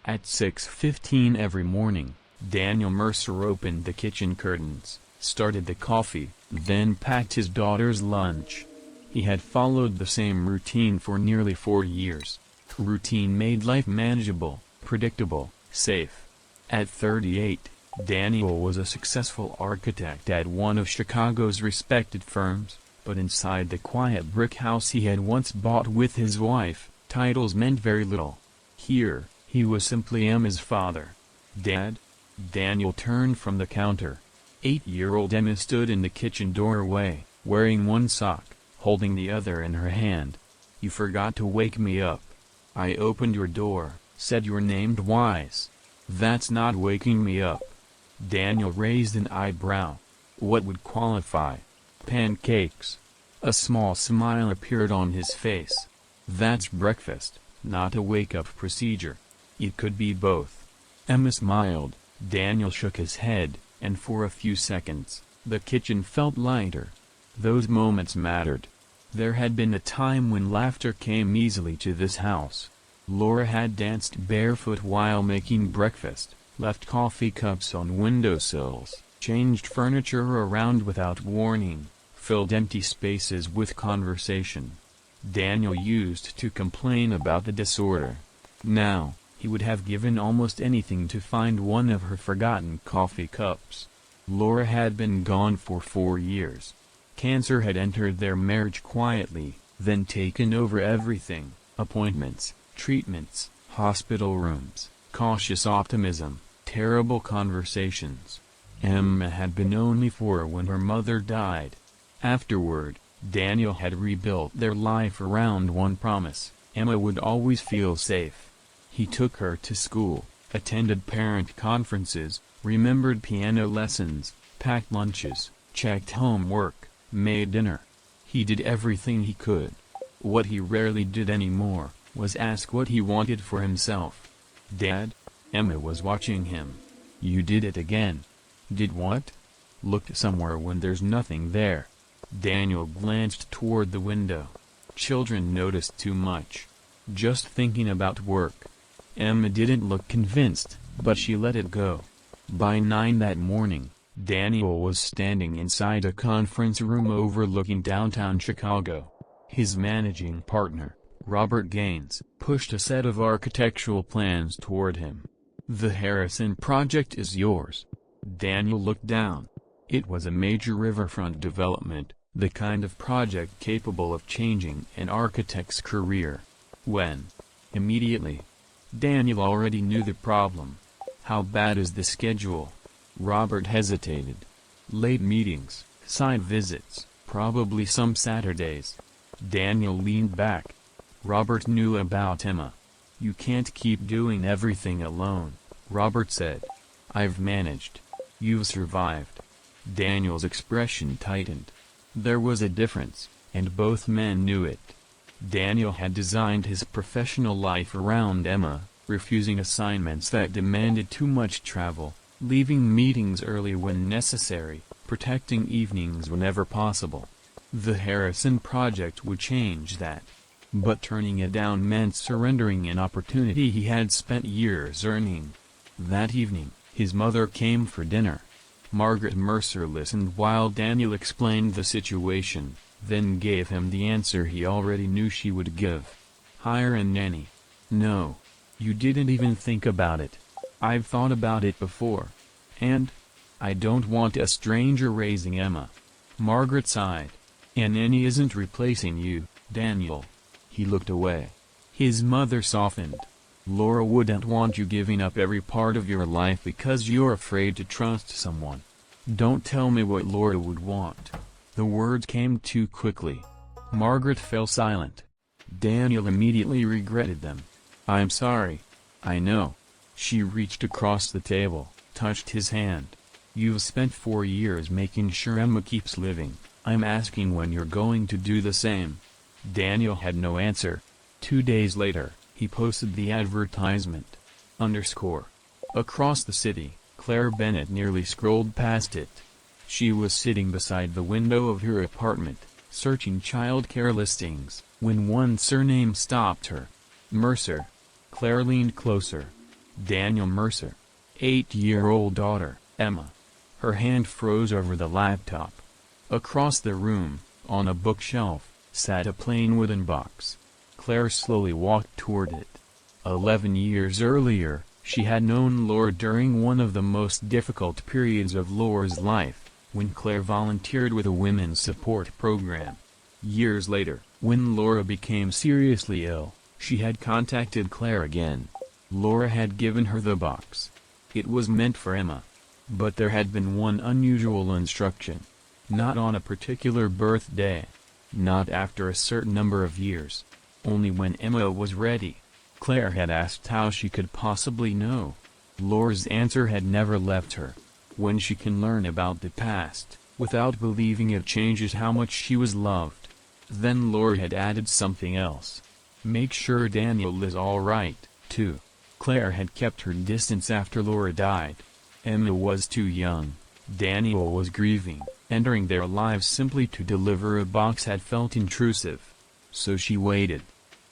At 6:15 every morning, Daniel Mercer opened the kitchen curtains, started the coffee, then packed his daughter's lunch. He had followed the same routine for nearly 4 years. Routine made life manageable, predictable, safe. At 38, Daniel was a successful architect at one of Chicago's respected firms, but inside the quiet brick house he had once bought with his wife, titles meant very little. Here, he was simply Emma's father. "Dad?" Daniel turned from the counter. 8-year-old Emma stood in the kitchen doorway, wearing one sock, holding the other in her hand. "You forgot to wake me up. I opened your door, said your name twice. That's not waking me up." Daniel raised an eyebrow. What would qualify? Pancakes. A small smile appeared on his face. "That's breakfast, not a wake-up procedure." "It could be both." Emma smiled. Daniel shook his head, and for a few seconds, the kitchen felt lighter. Those moments mattered. There had been a time when laughter came easily to this house. Laura had danced barefoot while making breakfast, left coffee cups on windowsills, changed furniture around without warning, filled empty spaces with conversation. Daniel used to complain about the disorder. Now, he would have given almost anything to find one of her forgotten coffee cups. Laura had been gone for 4 years. Cancer had entered their marriage quietly, then taken over everything: appointments, treatments, hospital rooms, cautious optimism, terrible conversations. Emma had been only 4 when her mother died. Afterward, Daniel had rebuilt their life around one promise: Emma would always feel safe. He took her to school, attended parent conferences, remembered piano lessons, packed lunches, checked homework, made dinner. He did everything he could. What he rarely did anymore was ask what he wanted for himself. "Dad?" Emma was watching him. "You did it again." "Did what?" "Looked somewhere when there's nothing there." Daniel glanced toward the window. Children noticed too much. "Just thinking about work." Emma didn't look convinced, but she let it go. By 9 that morning, Daniel was standing inside a conference room overlooking downtown Chicago. His managing partner, Robert Gaines, pushed a set of architectural plans toward him. "The Harrison project is yours." Daniel looked down. It was a major riverfront development, the kind of project capable of changing an architect's career. "When?" "Immediately." Daniel already knew the problem. "How bad is the schedule?" Robert hesitated. "Late meetings, side visits, probably some Saturdays." Daniel leaned back. Robert knew about Emma. "You can't keep doing everything alone," Robert said. "I've managed. You've survived." Daniel's expression tightened. There was a difference, and both men knew it. Daniel had designed his professional life around Emma, refusing assignments that demanded too much travel, leaving meetings early when necessary, protecting evenings whenever possible. The Harrison project would change that. But turning it down meant surrendering an opportunity he had spent years earning. That evening, his mother came for dinner. Margaret Mercer listened while Daniel explained the situation, then gave him the answer he already knew she would give. "Hire a nanny." "No. You didn't even think about it." "I've thought about it before. And I don't want a stranger raising Emma." Margaret sighed. "A nanny isn't replacing you, Daniel." He looked away. His mother softened. "Laura wouldn't want you giving up every part of your life because you're afraid to trust someone." "Don't tell me what Laura would want." The words came too quickly. Margaret fell silent. Daniel immediately regretted them. "I'm sorry. I know." She reached across the table, touched his hand. "You've spent 4 years making sure Emma keeps living. I'm asking when you're going to do the same." Daniel had no answer. 2 days later, he posted the advertisement. Across the city, Claire Bennett nearly scrolled past it. She was sitting beside the window of her apartment, searching childcare listings, when one surname stopped her. "Mercer." Claire leaned closer. Daniel Mercer. 8-year-old daughter, Emma. Her hand froze over the laptop. Across the room, on a bookshelf, sat a plain wooden box. Claire slowly walked toward it. 11 years earlier, she had known Laura during one of the most difficult periods of Laura's life, when Claire volunteered with a women's support program. Years later, when Laura became seriously ill, she had contacted Claire again. Laura had given her the box. It was meant for Emma. But there had been one unusual instruction. Not on a particular birthday. Not after a certain number of years. Only when Emma was ready. Claire had asked how she could possibly know. Laura's answer had never left her. When she can learn about the past, without believing it changes how much she was loved. Then Laura had added something else. Make sure Daniel is alright, too. Claire had kept her distance after Laura died. Emma was too young. Daniel was grieving. Entering their lives simply to deliver a box had felt intrusive. So she waited.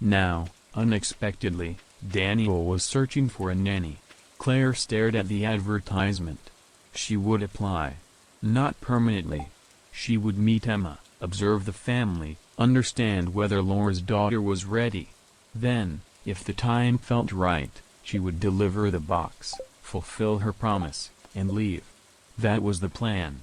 Now, unexpectedly, Daniel was searching for a nanny. Claire stared at the advertisement. She would apply. Not permanently. She would meet Emma, observe the family, understand whether Laura's daughter was ready. Then, if the time felt right, she would deliver the box, fulfill her promise, and leave. That was the plan.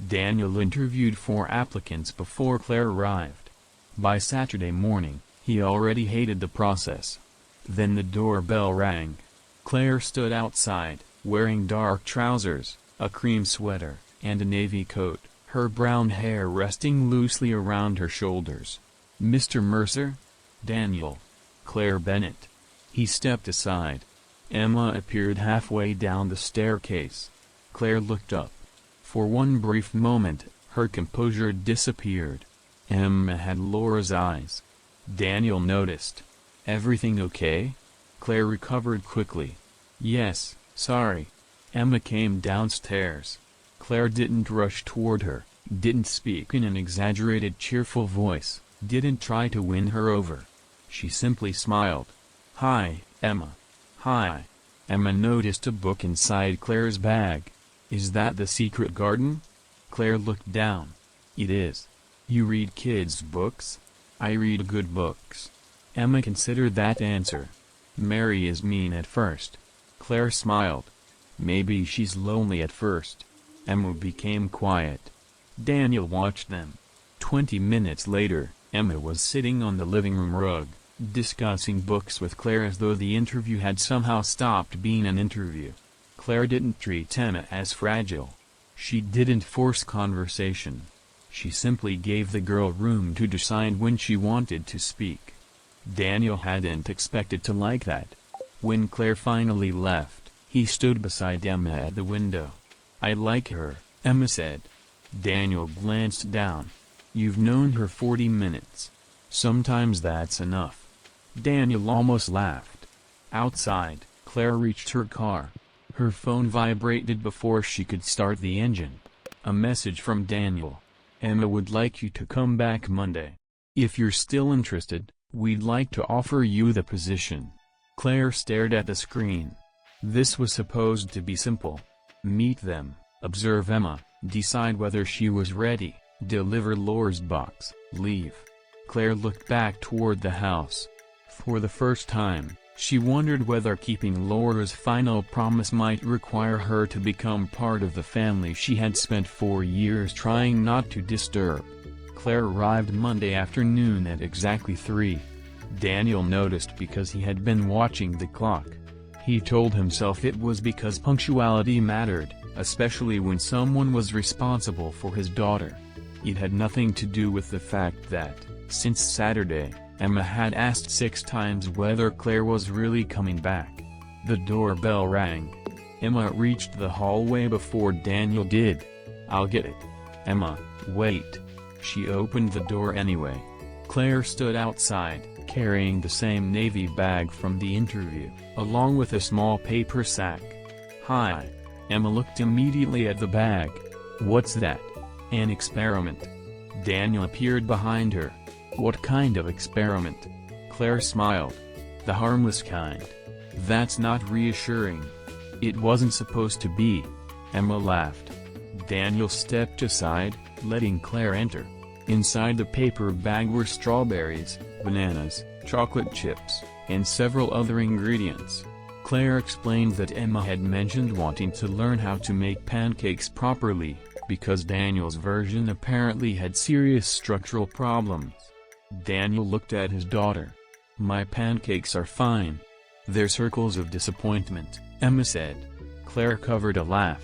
Daniel interviewed 4 applicants before Claire arrived. By Saturday morning, he already hated the process. Then the doorbell rang. Claire stood outside, wearing dark trousers, a cream sweater, and a navy coat, her brown hair resting loosely around her shoulders. "Mr. Mercer?" "Daniel." "Claire Bennett." He stepped aside. Emma appeared halfway down the staircase. Claire looked up. For one brief moment, her composure disappeared. Emma had Laura's eyes. Daniel noticed. "Everything okay?" Claire recovered quickly. "Yes, sorry." Emma came downstairs. Claire didn't rush toward her, didn't speak in an exaggerated cheerful voice, didn't try to win her over. She simply smiled. "Hi, Emma." "Hi." Emma noticed a book inside Claire's bag. "Is that The Secret Garden?" Claire looked down. "It is." "You read kids' books?" "I read good books." Emma considered that answer. "Mary is mean at first." Claire smiled. "Maybe she's lonely at first." Emma became quiet. Daniel watched them. 20 minutes later, Emma was sitting on the living room rug, discussing books with Claire as though the interview had somehow stopped being an interview. Claire didn't treat Emma as fragile. She didn't force conversation. She simply gave the girl room to decide when she wanted to speak. Daniel hadn't expected to like that. When Claire finally left, he stood beside Emma at the window. "I like her," Emma said. Daniel glanced down. "You've known her 40 minutes. Sometimes that's enough." Daniel almost laughed. Outside, Claire reached her car. Her phone vibrated before she could start the engine. A message from Daniel. "Emma would like you to come back Monday. If you're still interested, we'd like to offer you the position." Claire stared at the screen. This was supposed to be simple. Meet them, observe Emma, decide whether she was ready, deliver Laura's box, leave. Claire looked back toward the house. For the first time, she wondered whether keeping Laura's final promise might require her to become part of the family she had spent 4 years trying not to disturb. Claire arrived Monday afternoon at exactly 3. Daniel noticed because he had been watching the clock. He told himself it was because punctuality mattered, especially when someone was responsible for his daughter. It had nothing to do with the fact that, since Saturday, Emma had asked 6 times whether Claire was really coming back. The doorbell rang. Emma reached the hallway before Daniel did. "I'll get it." "Emma, wait." She opened the door anyway. Claire stood outside, carrying the same navy bag from the interview, along with a small paper sack. "Hi." Emma looked immediately at the bag. "What's that?" "An experiment." Daniel appeared behind her. "What kind of experiment?" Claire smiled. "The harmless kind." That's not reassuring. It wasn't supposed to be. Emma laughed. Daniel stepped aside, letting Claire enter. Inside the paper bag were strawberries, bananas, chocolate chips, and several other ingredients. Claire explained that Emma had mentioned wanting to learn how to make pancakes properly, because Daniel's version apparently had serious structural problems. Daniel looked at his daughter. "My pancakes are fine." "They're circles of disappointment," Emma said. Claire covered a laugh.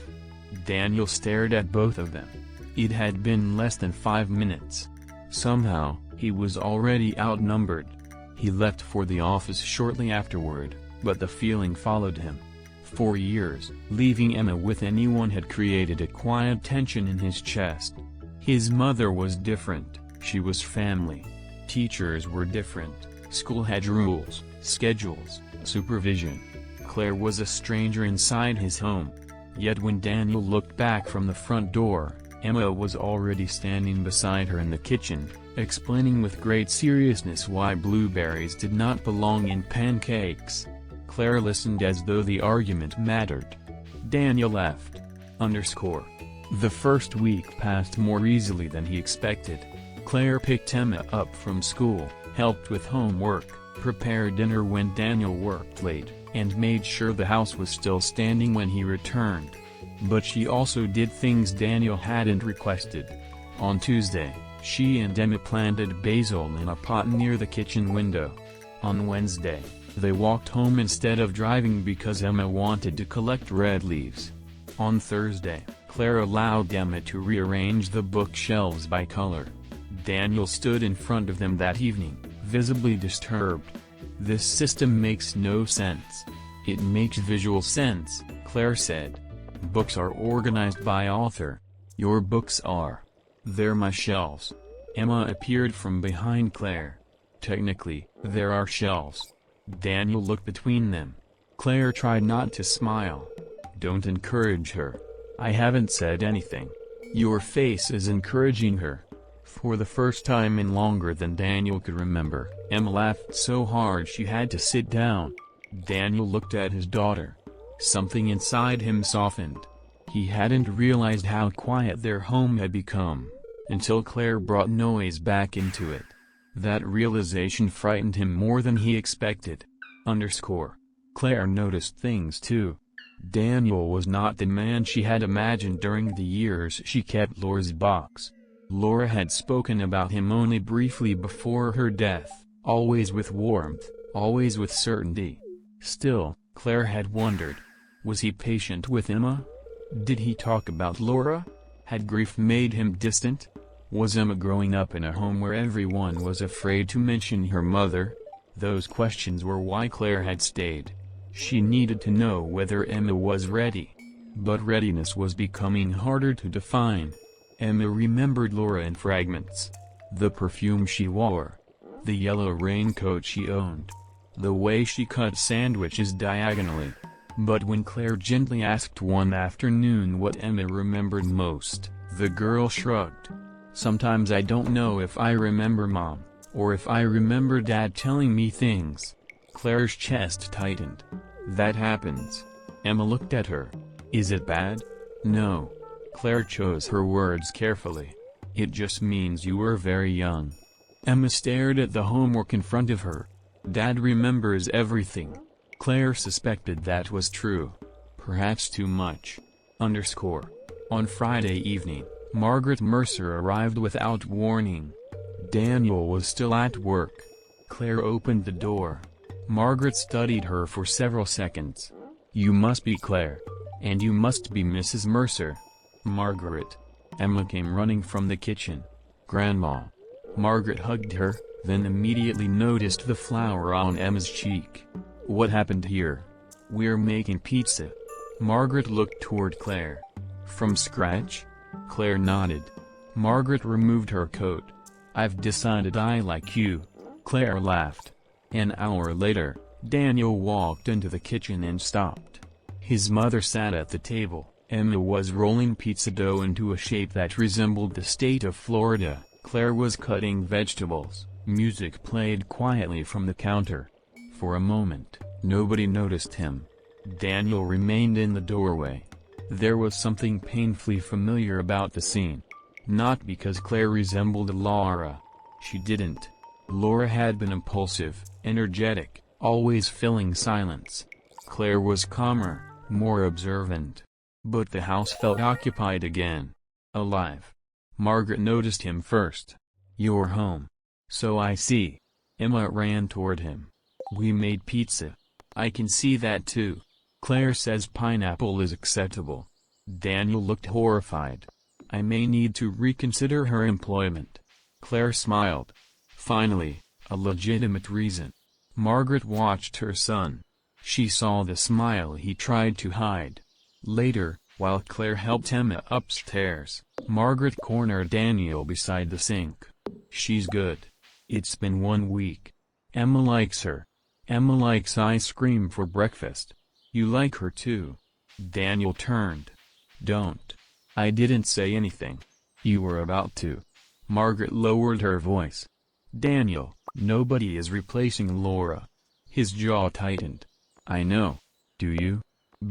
Daniel stared at both of them. It had been less than 5 minutes. Somehow, he was already outnumbered. He left for the office shortly afterward, but the feeling followed him. For years, leaving Emma with anyone had created a quiet tension in his chest. His mother was different, she was family. Teachers were different, school had rules, schedules, supervision. Claire was a stranger inside his home. Yet when Daniel looked back from the front door, Emma was already standing beside her in the kitchen, explaining with great seriousness why blueberries did not belong in pancakes. Claire listened as though the argument mattered. Daniel left. The first week passed more easily than he expected. Claire picked Emma up from school, helped with homework, prepared dinner when Daniel worked late, and made sure the house was still standing when he returned. But she also did things Daniel hadn't requested. On Tuesday, she and Emma planted basil in a pot near the kitchen window. On Wednesday, they walked home instead of driving because Emma wanted to collect red leaves. On Thursday, Claire allowed Emma to rearrange the bookshelves by color. Daniel stood in front of them that evening, visibly disturbed. "This system makes no sense." "It makes visual sense," Claire said. "Books are organized by author. Your books are. They're my shelves." Emma appeared from behind Claire. "Technically, there are shelves." Daniel looked between them. Claire tried not to smile. "Don't encourage her." "I haven't said anything." "Your face is encouraging her." For the first time in longer than Daniel could remember, Emma laughed so hard she had to sit down. Daniel looked at his daughter. Something inside him softened. He hadn't realized how quiet their home had become, until Claire brought noise back into it. That realization frightened him more than he expected. Claire noticed things too. Daniel was not the man she had imagined during the years she kept Laura's box. Laura had spoken about him only briefly before her death, always with warmth, always with certainty. Still, Claire had wondered. Was he patient with Emma? Did he talk about Laura? Had grief made him distant? Was Emma growing up in a home where everyone was afraid to mention her mother? Those questions were why Claire had stayed. She needed to know whether Emma was ready. But readiness was becoming harder to define. Emma remembered Laura in fragments. The perfume she wore. The yellow raincoat she owned. The way she cut sandwiches diagonally. But when Claire gently asked one afternoon what Emma remembered most, the girl shrugged. "Sometimes I don't know if I remember Mom, or if I remember Dad telling me things." Claire's chest tightened. "That happens." Emma looked at her. "Is it bad?" "No." Claire chose her words carefully. "It just means you were very young." Emma stared at the homework in front of her. "Dad remembers everything." Claire suspected that was true. Perhaps too much. On Friday evening, Margaret Mercer arrived without warning. Daniel was still at work. Claire opened the door. Margaret studied her for several seconds. "You must be Claire. And you must be Mrs. Mercer." "Margaret." Emma came running from the kitchen. "Grandma." Margaret hugged her, then immediately noticed the flour on Emma's cheek. "What happened here?" "We're making pizza." Margaret looked toward Claire. "From scratch?" Claire nodded. Margaret removed her coat. "I've decided I like you." Claire laughed. An hour later, Daniel walked into the kitchen and stopped. His mother sat at the table. Emma was rolling pizza dough into a shape that resembled the state of Florida. Claire was cutting vegetables. Music played quietly from the counter. For a moment, Nobody noticed him. Daniel remained in the doorway. There was something painfully familiar about the scene. Not because Claire resembled Laura. She didn't. Laura had been impulsive, energetic, always filling silence. Claire was calmer, more observant. But the house felt occupied again. Alive. Margaret noticed him first. "You're home. So I see." Emma ran toward him. "We made pizza." "I can see that too. Claire says pineapple is acceptable." Daniel looked horrified. "I may need to reconsider her employment." Claire smiled. Finally, a legitimate reason. Margaret watched her son. She saw the smile he tried to hide. Later, while Claire helped Emma upstairs, Margaret cornered Daniel beside the sink. "She's good. It's been 1 week. Emma likes her. Emma likes ice cream for breakfast. You like her too." Daniel turned. "Don't. I didn't say anything. You were about to." Margaret lowered her voice. "Daniel, nobody is replacing Laura." His jaw tightened. "I know. Do you?"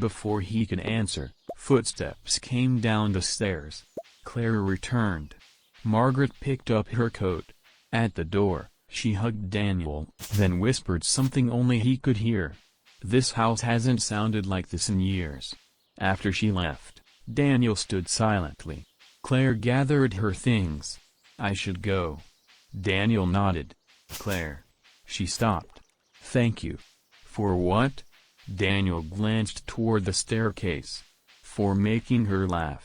Before he could answer, footsteps came down the stairs. Claire returned. Margaret picked up her coat. At the door, she hugged Daniel, then whispered something only he could hear. "This house hasn't sounded like this in years." After she left, Daniel stood silently. Claire gathered her things. "I should go." Daniel nodded. "Claire." She stopped. "Thank you." "For what?" Daniel glanced toward the staircase. "For making her laugh."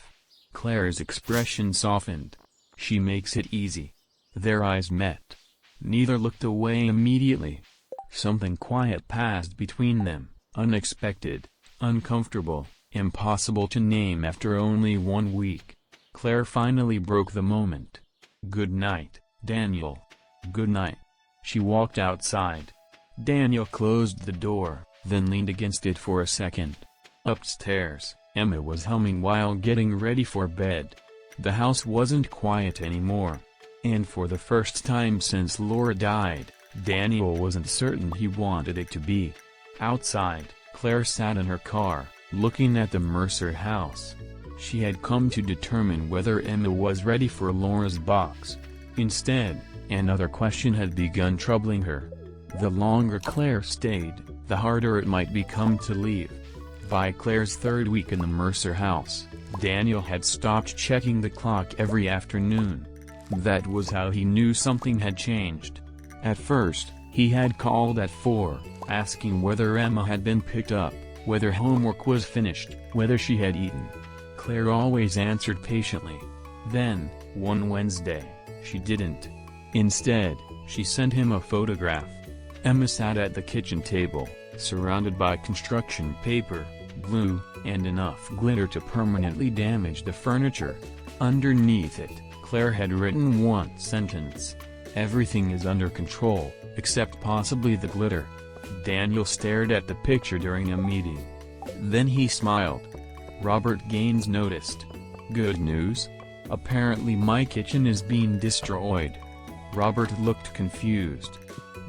Claire's expression softened. "She makes it easy." Their eyes met. Neither looked away immediately. Something quiet passed between them, unexpected, uncomfortable, impossible to name after only 1 week. Claire finally broke the moment. "Good night, Daniel." "Good night." She walked outside. Daniel closed the door, then leaned against it for a second. Upstairs, Emma was humming while getting ready for bed. The house wasn't quiet anymore. And for the first time since Laura died, Daniel wasn't certain he wanted it to be. Outside, Claire sat in her car, looking at the Mercer house. She had come to determine whether Emma was ready for Laura's box. Instead, another question had begun troubling her. The longer Claire stayed, the harder it might become to leave. By Claire's 3rd week in the Mercer house, Daniel had stopped checking the clock every afternoon. That was how he knew something had changed. At first, he had called at 4, asking whether Emma had been picked up, whether homework was finished, whether she had eaten. Claire always answered patiently. Then, one Wednesday, she didn't. Instead, she sent him a photograph. Emma sat at the kitchen table, surrounded by construction paper, glue, and enough glitter to permanently damage the furniture. Underneath it, Claire had written one sentence. "Everything is under control, except possibly the glitter." Daniel stared at the picture during a meeting. Then he smiled. Robert Gaines noticed. "Good news? Apparently my kitchen is being destroyed." Robert looked confused.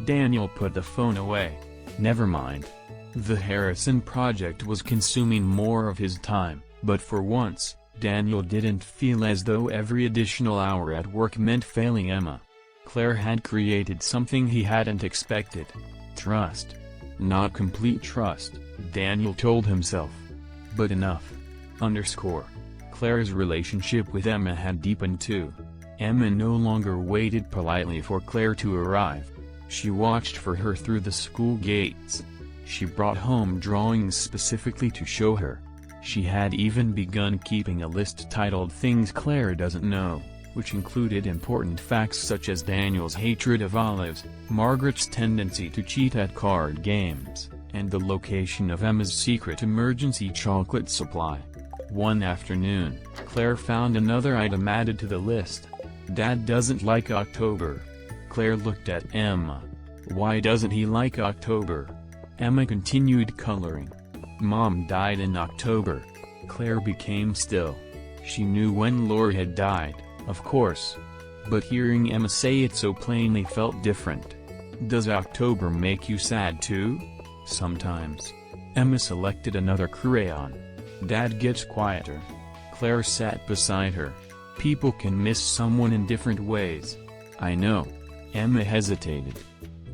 Daniel put the phone away. Never mind. The Harrison project was consuming more of his time, but for once, Daniel didn't feel as though every additional hour at work meant failing Emma. Claire had created something he hadn't expected. Trust. Not complete trust, Daniel told himself. But enough. Claire's relationship with Emma had deepened too. Emma no longer waited politely for Claire to arrive. She watched for her through the school gates. She brought home drawings specifically to show her. She had even begun keeping a list titled "Things Claire Doesn't Know," which included important facts such as Daniel's hatred of olives, Margaret's tendency to cheat at card games, and the location of Emma's secret emergency chocolate supply. One afternoon, Claire found another item added to the list. "Dad doesn't like October." Claire looked at Emma. "Why doesn't he like October?" Emma continued coloring. "Mom died in October." Claire became still. She knew when Laura had died, of course. But hearing Emma say it so plainly felt different. "Does October make you sad too?" Sometimes. Emma selected another crayon. Dad gets quieter. Claire sat beside her. People can miss someone in different ways. I know. Emma hesitated.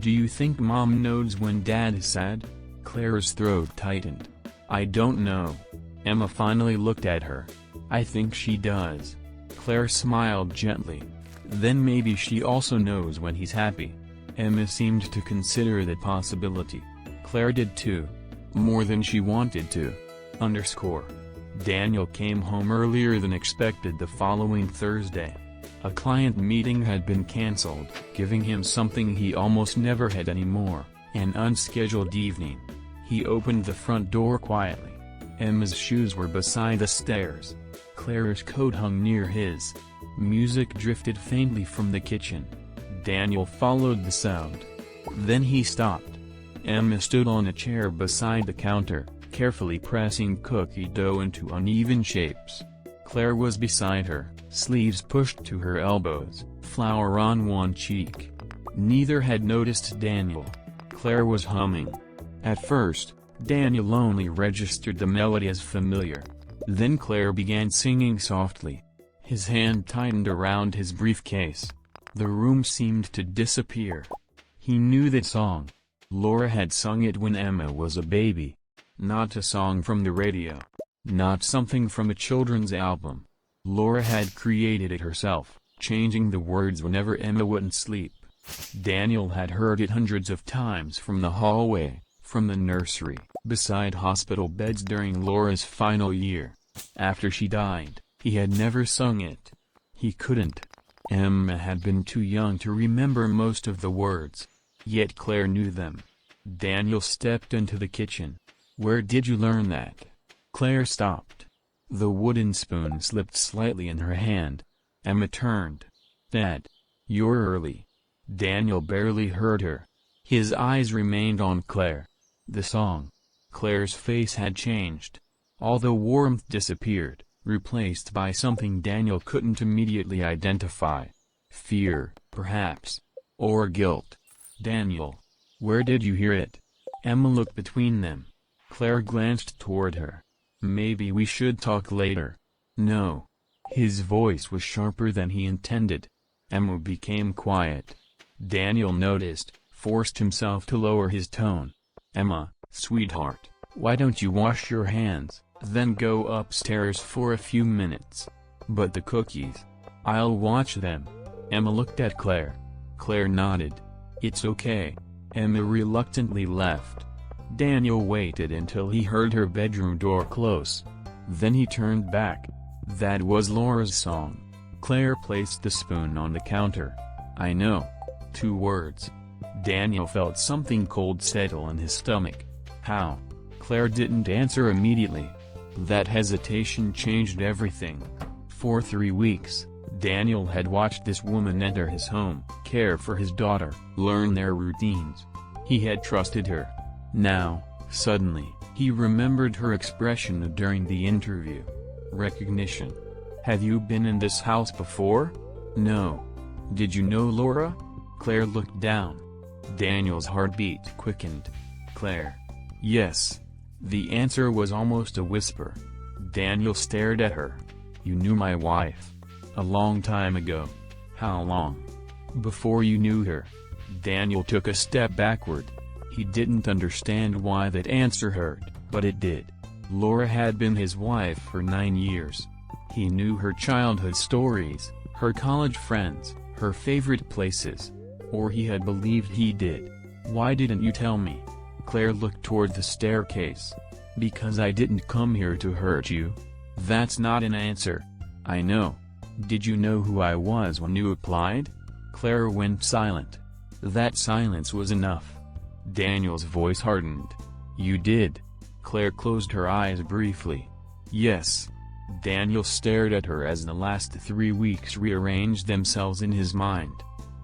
Do you think Mom knows when Dad is sad? Claire's throat tightened. I don't know. Emma finally looked at her. I think she does. Claire smiled gently. Then maybe she also knows when he's happy. Emma seemed to consider that possibility. Claire did too. More than she wanted to. Daniel came home earlier than expected the following Thursday. A client meeting had been cancelled, giving him something he almost never had anymore, an unscheduled evening. He opened the front door quietly. Emma's shoes were beside the stairs. Claire's coat hung near his. Music drifted faintly from the kitchen. Daniel followed the sound. Then he stopped. Emma stood on a chair beside the counter, carefully pressing cookie dough into uneven shapes. Claire was beside her, sleeves pushed to her elbows, flour on one cheek. Neither had noticed Daniel. Claire was humming. At first, Daniel only registered the melody as familiar. Then Claire began singing softly. His hand tightened around his briefcase. The room seemed to disappear. He knew that song. Laura had sung it when Emma was a baby. Not a song from the radio. Not something from a children's album. Laura had created it herself, changing the words whenever Emma wouldn't sleep. Daniel had heard it hundreds of times from the hallway, from the nursery, beside hospital beds during Laura's final year. After she died, he had never sung it. He couldn't. Emma had been too young to remember most of the words. Yet Claire knew them. Daniel stepped into the kitchen. Where did you learn that? Claire stopped. The wooden spoon slipped slightly in her hand. Emma turned. Dad. You're early. Daniel barely heard her. His eyes remained on Claire. The song. Claire's face had changed. All the warmth disappeared, replaced by something Daniel couldn't immediately identify. Fear, perhaps. Or guilt. Daniel. Where did you hear it? Emma looked between them. Claire glanced toward her. Maybe we should talk later. No. His voice was sharper than he intended. Emma became quiet. Daniel noticed, forced himself to lower his tone. Emma, sweetheart, why don't you wash your hands, then go upstairs for a few minutes? But the cookies. I'll watch them. Emma looked at Claire. Claire nodded. It's okay. Emma reluctantly left. Daniel waited until he heard her bedroom door close. Then he turned back. That was Laura's song. Claire placed the spoon on the counter. I know. 2 words. Daniel felt something cold settle in his stomach. How? Claire didn't answer immediately. That hesitation changed everything. For 3 weeks, Daniel had watched this woman enter his home, care for his daughter, learn their routines. He had trusted her. Now, suddenly, he remembered her expression during the interview. Recognition. Have you been in this house before? No. Did you know Laura? Claire looked down. Daniel's heartbeat quickened. Claire. Yes. The answer was almost a whisper. Daniel stared at her. You knew my wife. A long time ago. How long? Before you knew her. Daniel took a step backward. He didn't understand why that answer hurt, but it did. Laura had been his wife for 9 years. He knew her childhood stories, her college friends, her favorite places. Or he had believed he did. Why didn't you tell me? Claire looked toward the staircase. Because I didn't come here to hurt you. That's not an answer. I know. Did you know who I was when you applied? Claire went silent. That silence was enough. Daniel's voice hardened. You did. Claire closed her eyes briefly. Yes. Daniel stared at her as the last 3 weeks rearranged themselves in his mind.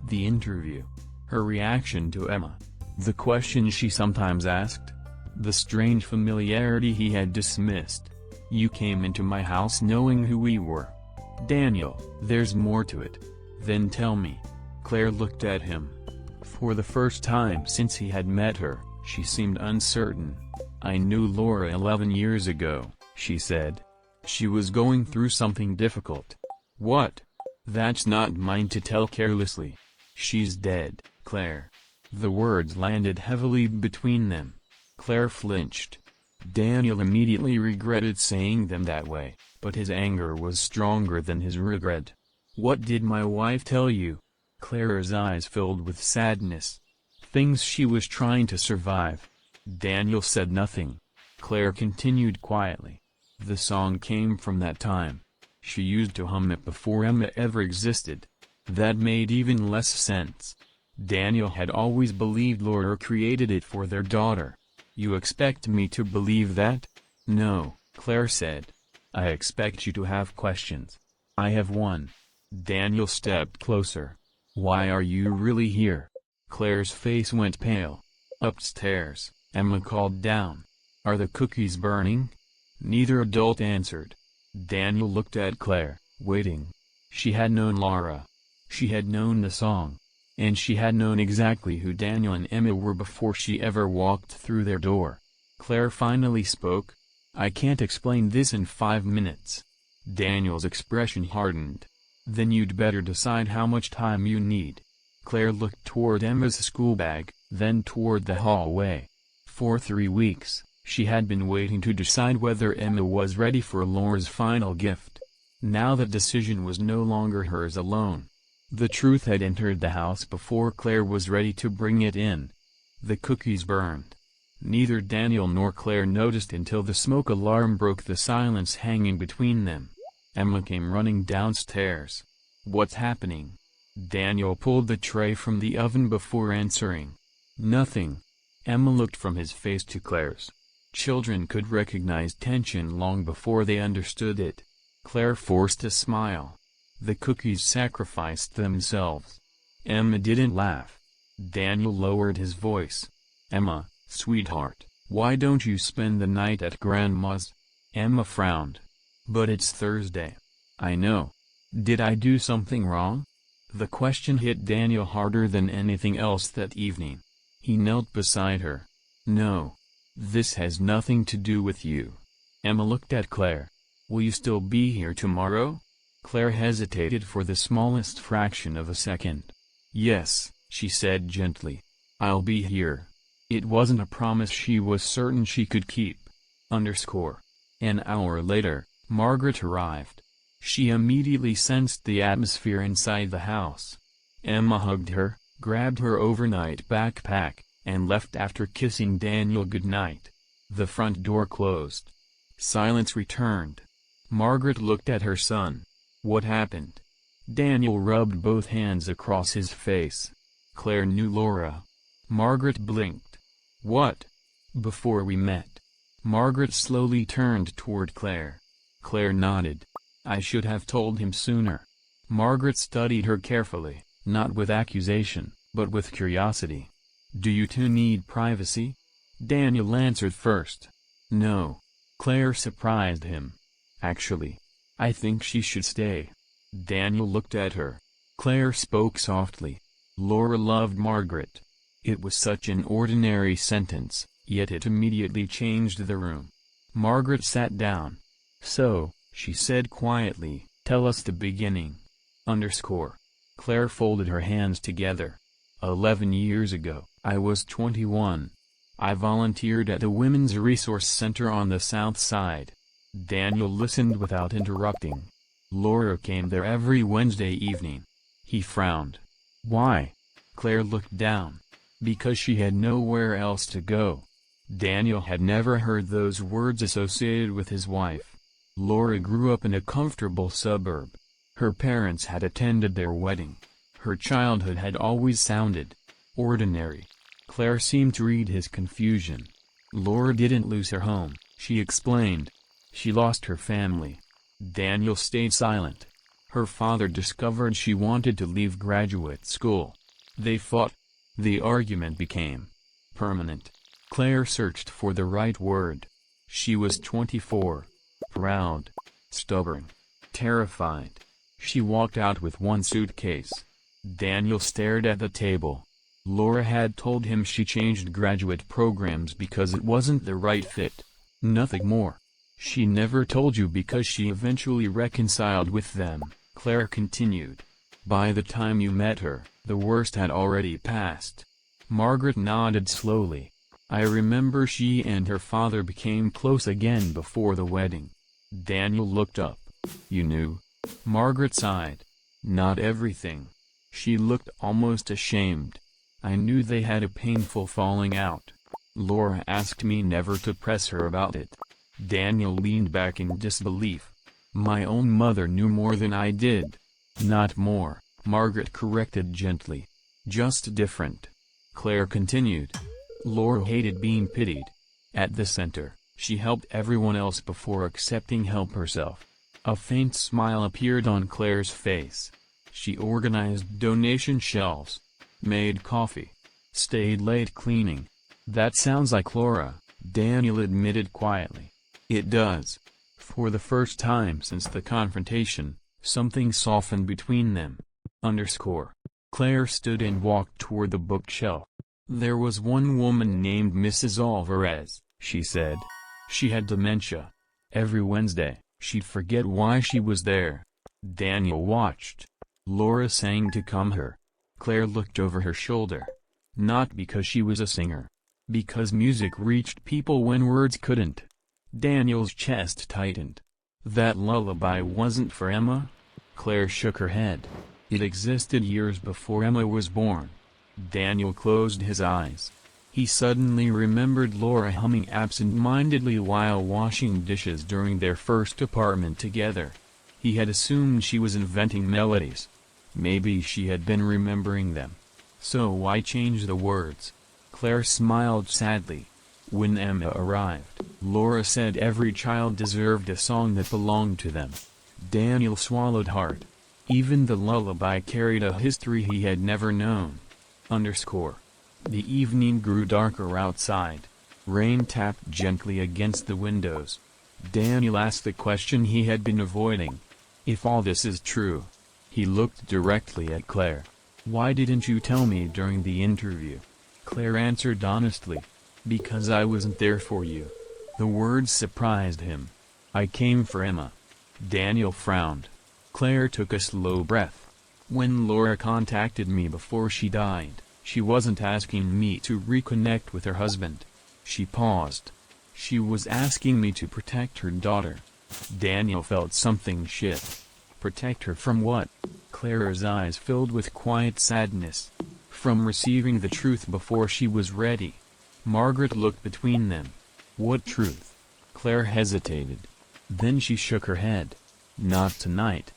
The interview. Her reaction to Emma. The questions she sometimes asked. The strange familiarity he had dismissed. You came into my house knowing who we were. Daniel, there's more to it. Then tell me. Claire looked at him. For the first time since he had met her, She seemed uncertain. "I knew Laura 11 years ago," she said. "She was going through something difficult." "What?" "That's not mine to tell carelessly." "She's dead, Claire." The words landed heavily between them. Claire flinched. Daniel immediately regretted saying them that way, but his anger was stronger than his regret. "What did my wife tell you?" Claire's eyes filled with sadness. "Things she was trying to survive." Daniel said nothing. Claire continued quietly. "The song came from that time. She used to hum it before Emma ever existed." That made even less sense. Daniel had always believed Laura created it for their daughter. "You expect me to believe that?" "No," Claire said. "I expect you to have questions. I have one." Daniel stepped closer. "Why are you really here?" Claire's face went pale. "Upstairs," Emma called down. "Are the cookies burning?" Neither adult answered. Daniel looked at Claire, waiting. She had known Laura. She had known the song. And she had known exactly who Daniel and Emma were before she ever walked through their door. Claire finally spoke. "I can't explain this in 5 minutes." Daniel's expression hardened. "Then you'd better decide how much time you need." Claire looked toward Emma's schoolbag, then toward the hallway. For 3 weeks, she had been waiting to decide whether Emma was ready for Laura's final gift. Now the decision was no longer hers alone. The truth had entered the house before Claire was ready to bring it in. The cookies burned. Neither Daniel nor Claire noticed until the smoke alarm broke the silence hanging between them. Emma came running downstairs. "What's happening?" Daniel pulled the tray from the oven before answering. "Nothing." Emma looked from his face to Claire's. Children could recognize tension long before they understood it. Claire forced a smile. "The cookies sacrificed themselves." Emma didn't laugh. Daniel lowered his voice. "Emma, sweetheart, why don't you spend the night at Grandma's?" Emma frowned. "But it's Thursday." "I know. Did I do something wrong?" The question hit Daniel harder than anything else that evening. He knelt beside her. "No. This has nothing to do with you." Emma looked at Claire. "Will you still be here tomorrow?" Claire hesitated for the smallest fraction of a second. "Yes," she said gently. "I'll be here." It wasn't a promise she was certain she could keep. An hour later, Margaret arrived. She immediately sensed the atmosphere inside the house. Emma hugged her, grabbed her overnight backpack, and left after kissing Daniel goodnight. The front door closed. Silence returned. Margaret looked at her son. "What happened?" Daniel rubbed both hands across his face. "Claire knew Laura." Margaret blinked. "What?" "Before we met." Margaret slowly turned toward Claire. Claire nodded. "I should have told him sooner." Margaret studied her carefully, not with accusation, but with curiosity. "Do you two need privacy?" Daniel answered first. "No." Claire surprised him. "Actually, I think she should stay." Daniel looked at her. Claire spoke softly. "Laura loved Margaret." It was such an ordinary sentence, yet it immediately changed the room. Margaret sat down. "So," she said quietly, "tell us the beginning." Claire folded her hands together. 11 years ago, I was 21. I volunteered at the Women's Resource Center on the South Side. Daniel listened without interrupting. Laura came there every Wednesday evening. He frowned. "Why?" Claire looked down. "Because she had nowhere else to go." Daniel had never heard those words associated with his wife. Laura grew up in a comfortable suburb. Her parents had attended their wedding. Her childhood had always sounded ordinary. Claire seemed to read his confusion. "Laura didn't lose her home," she explained. "She lost her family." Daniel stayed silent. "Her father discovered she wanted to leave graduate school. They fought. The argument became permanent." Claire searched for the right word. She was 24. Proud. Stubborn. Terrified. She walked out with one suitcase. Daniel stared at the table. Laura had told him she changed graduate programs because it wasn't the right fit. Nothing more. She never told you because she eventually reconciled with them, Claire continued. By the time you met her, the worst had already passed. Margaret nodded slowly. I remember she and her father became close again before the wedding. Daniel looked up. You knew? Margaret sighed. Not everything. She looked almost ashamed. I knew they had a painful falling out. Laura asked me never to press her about it. Daniel leaned back in disbelief. My own mother knew more than I did. Not more, Margaret corrected gently. Just different. Claire continued. Laura hated being pitied. At the center, she helped everyone else before accepting help herself. A faint smile appeared on Claire's face. She organized donation shelves, made coffee, stayed late cleaning. That sounds like Laura, Daniel admitted quietly. It does. For the first time since the confrontation, something softened between them. Claire stood and walked toward the bookshelf. There was one woman named Mrs. Alvarez, she said. She had dementia. Every Wednesday, she'd forget why she was there. Daniel watched. Laura sang to calm her. Claire looked over her shoulder. Not because she was a singer. Because music reached people when words couldn't. Daniel's chest tightened. That lullaby wasn't for Emma? Claire shook her head. It existed years before Emma was born. Daniel closed his eyes. He suddenly remembered Laura humming absent-mindedly while washing dishes during their first apartment together. He had assumed she was inventing melodies. Maybe she had been remembering them. So why change the words? Claire smiled sadly. When Emma arrived, Laura said every child deserved a song that belonged to them. Daniel swallowed hard. Even the lullaby carried a history he had never known. The evening grew darker outside. Rain tapped gently against the windows. Daniel asked the question he had been avoiding. If all this is true. He looked directly at Claire. Why didn't you tell me during the interview? Claire answered honestly. Because I wasn't there for you. The words surprised him. I came for Emma. Daniel frowned. Claire took a slow breath. When Laura contacted me before she died, she wasn't asking me to reconnect with her husband. She paused. She was asking me to protect her daughter. Daniel felt something shift. Protect her from what? Claire's eyes filled with quiet sadness. From receiving the truth before she was ready. Margaret looked between them. What truth? Claire hesitated. Then she shook her head. Not tonight.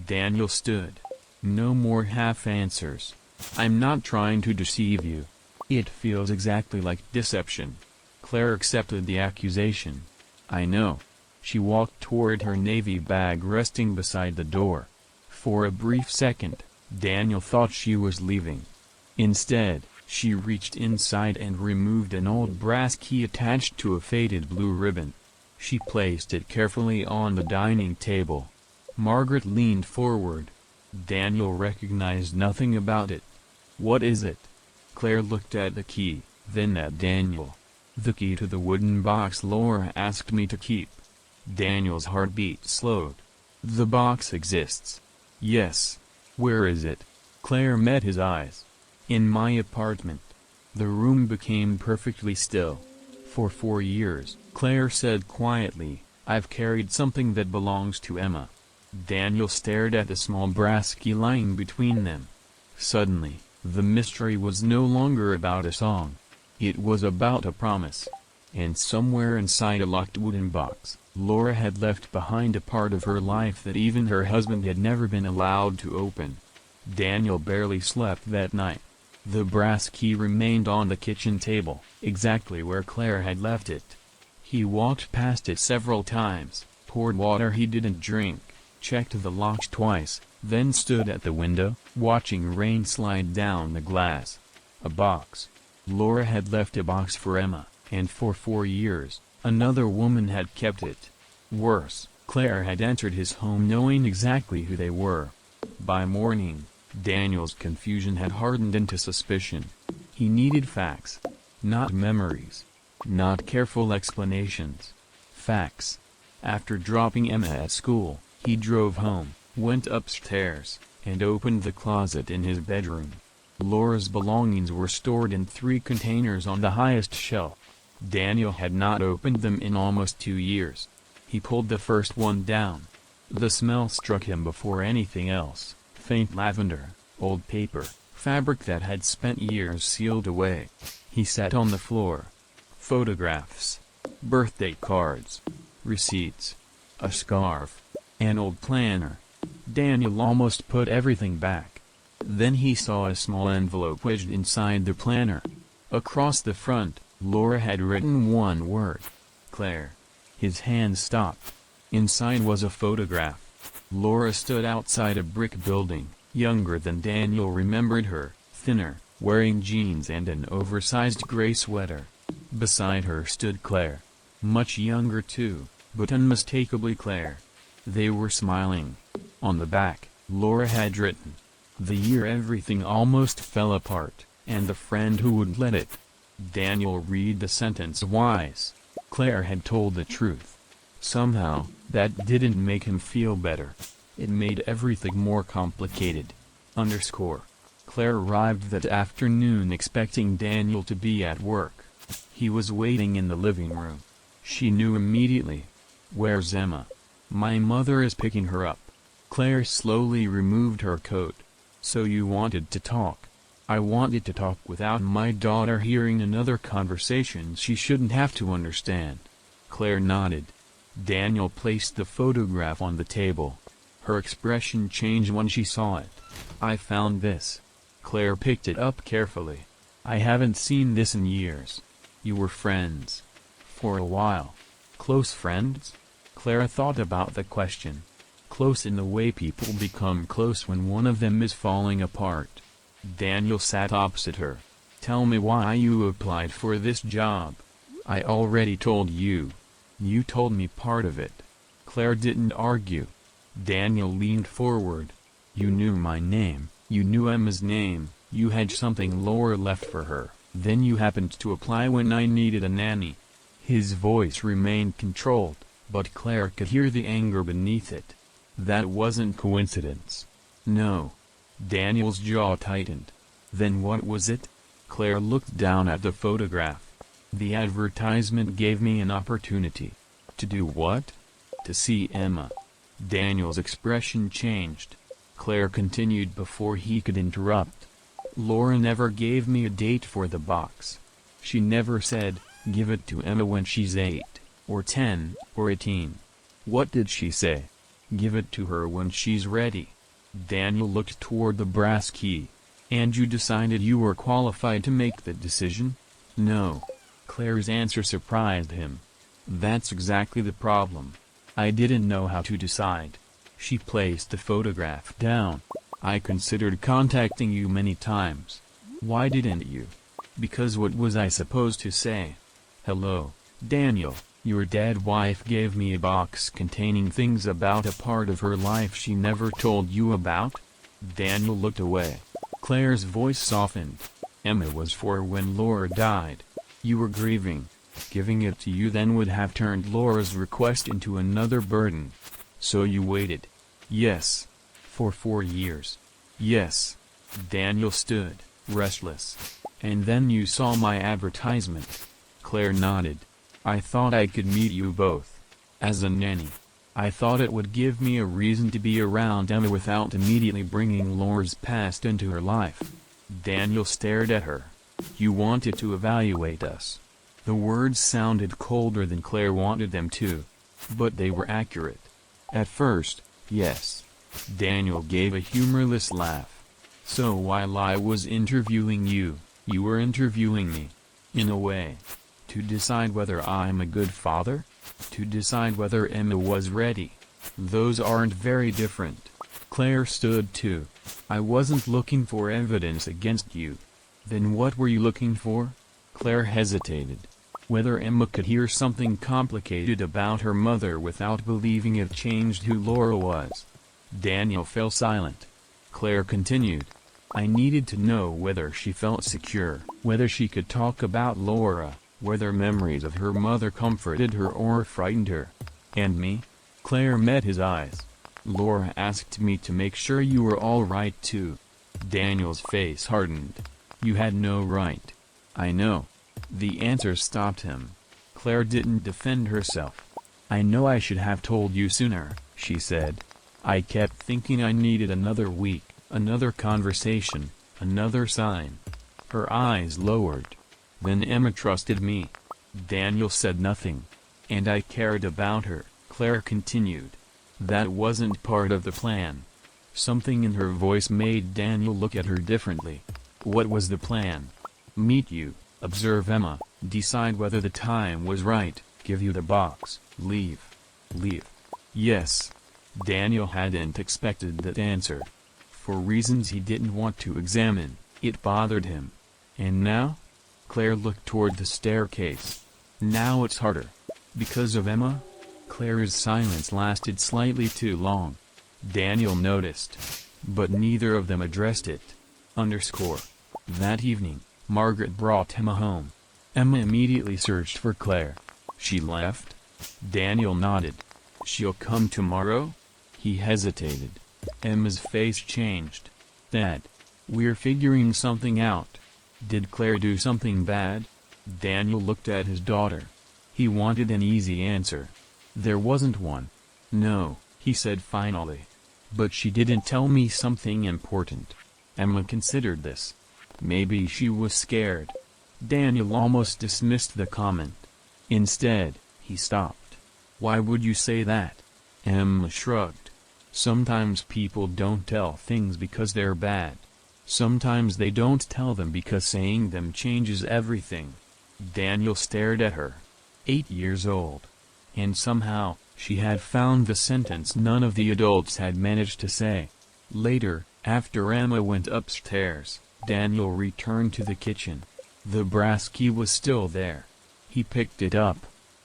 Daniel stood. No more half answers. I'm not trying to deceive you. It feels exactly like deception. Claire accepted the accusation. I know. She walked toward her navy bag resting beside the door. For a brief second, Daniel thought she was leaving. Instead, she reached inside and removed an old brass key attached to a faded blue ribbon. She placed it carefully on the dining table. Margaret leaned forward. Daniel recognized nothing about it. What is it? Claire looked at the key, then at Daniel. The key to the wooden box Laura asked me to keep. Daniel's heartbeat slowed. The box exists. Yes. Where is it? Claire met his eyes. In my apartment. The room became perfectly still. For 4 years, Claire said quietly, I've carried something that belongs to Emma. Daniel stared at the small brass key lying between them. Suddenly, the mystery was no longer about a song. It was about a promise. And somewhere inside a locked wooden box, Laura had left behind a part of her life that even her husband had never been allowed to open. Daniel barely slept that night. The brass key remained on the kitchen table, exactly where Claire had left it. He walked past it several times, poured water he didn't drink, checked the locks twice, then stood at the window, watching rain slide down the glass. A box. Laura had left a box for Emma, and for 4 years, another woman had kept it. Worse, Claire had entered his home knowing exactly who they were. By morning, Daniel's confusion had hardened into suspicion. He needed facts. Not memories. Not careful explanations. Facts. After dropping Emma at school, he drove home, went upstairs, and opened the closet in his bedroom. Laura's belongings were stored in 3 containers on the highest shelf. Daniel had not opened them in almost 2 years. He pulled the first one down. The smell struck him before anything else. Faint lavender, old paper, fabric that had spent years sealed away. He sat on the floor. Photographs. Birthday cards. Receipts. A scarf. An old planner. Daniel almost put everything back. Then he saw a small envelope wedged inside the planner. Across the front, Laura had written one word. Claire. His hand stopped. Inside was a photograph. Laura stood outside a brick building, younger than Daniel remembered her, thinner, wearing jeans and an oversized gray sweater. Beside her stood Claire. Much younger too, but unmistakably Claire. They were smiling. On the back, Laura had written, "The year everything almost fell apart, and the friend who would let it." Daniel read the sentence twice. Claire had told the truth. Somehow, that didn't make him feel better. It made everything more complicated. Claire arrived that afternoon expecting Daniel to be at work. He was waiting in the living room. She knew immediately. "Where's Emma?" "My mother is picking her up." Claire slowly removed her coat. "So you wanted to talk?" "I wanted to talk without my daughter hearing another conversation she shouldn't have to understand." Claire nodded. Daniel placed the photograph on the table. Her expression changed when she saw it. "I found this." Claire picked it up carefully. "I haven't seen this in years." "You were friends?" "For a while." "Close friends?" Claire thought about the question. Close in the way people become close when one of them is falling apart. Daniel sat opposite her. "Tell me why you applied for this job." "I already told you." "You told me part of it." Claire didn't argue. Daniel leaned forward. "You knew my name, you knew Emma's name, you had something Laura left for her, then you happened to apply when I needed a nanny." His voice remained controlled, but Claire could hear the anger beneath it. "That wasn't coincidence." "No." Daniel's jaw tightened. "Then what was it?" Claire looked down at the photograph. "The advertisement gave me an opportunity." "To do what?" "To see Emma." Daniel's expression changed. Claire continued before he could interrupt. "Laura never gave me a date for the box. She never said, 'Give it to Emma when she's 8, or 10, or 18. What did she say?" "Give it to her when she's ready." Daniel looked toward the brass key. "And you decided you were qualified to make the decision?" "No." Claire's answer surprised him. "That's exactly the problem. I didn't know how to decide." She placed the photograph down. "I considered contacting you many times." "Why didn't you?" "Because what was I supposed to say?" "Hello, Daniel, your dead wife gave me a box containing things about a part of her life she never told you about?" Daniel looked away. Claire's voice softened. "Emma was 4 when Laura died. You were grieving. Giving it to you then would have turned Laura's request into another burden. So you waited." "Yes." "For 4 years." "Yes." Daniel stood, restless. "And then you saw my advertisement." Claire nodded. "I thought I could meet you both. As a nanny. I thought it would give me a reason to be around Emma without immediately bringing Laura's past into her life." Daniel stared at her. "You wanted to evaluate us." The words sounded colder than Claire wanted them to. But they were accurate. "At first, yes." Daniel gave a humorless laugh. "So while I was interviewing you, you were interviewing me. In a way. To decide whether I'm a good father? To decide whether Emma was ready. Those aren't very different." Claire stood too. "I wasn't looking for evidence against you." "Then what were you looking for?" Claire hesitated. Whether Emma could hear something complicated about her mother without believing it changed who Laura was. Daniel fell silent. Claire continued. I needed to know whether she felt secure, whether she could talk about Laura, whether memories of her mother comforted her or frightened her. And me? Claire met his eyes. Laura asked me to make sure you were all right too. Daniel's face hardened. You had no right. I know. The answer stopped him. Claire didn't defend herself. I know I should have told you sooner, she said. I kept thinking I needed another week, another conversation, another sign. Her eyes lowered. Then Emma trusted me. Daniel said nothing. And I cared about her, Claire continued. That wasn't part of the plan. Something in her voice made Daniel look at her differently. What was the plan? Meet you, observe Emma, decide whether the time was right, give you the box, leave. Leave. Yes. Daniel hadn't expected that answer. For reasons he didn't want to examine, it bothered him. And now? Claire looked toward the staircase. Now it's harder. Because of Emma? Claire's silence lasted slightly too long. Daniel noticed. But neither of them addressed it. That evening, Margaret brought Emma home. Emma immediately searched for Claire. She left? Daniel nodded. She'll come tomorrow? He hesitated. Emma's face changed. Dad. We're figuring something out. Did Claire do something bad? Daniel looked at his daughter. He wanted an easy answer. There wasn't one. No, he said finally. But she didn't tell me something important. Emma considered this. Maybe she was scared. Daniel almost dismissed the comment. Instead, he stopped. Why would you say that? Emma shrugged. Sometimes people don't tell things because they're bad. Sometimes they don't tell them because saying them changes everything. Daniel stared at her. 8 years old. And somehow, she had found the sentence none of the adults had managed to say. Later, after Emma went upstairs, Daniel returned to the kitchen. The brass key was still there. He picked it up.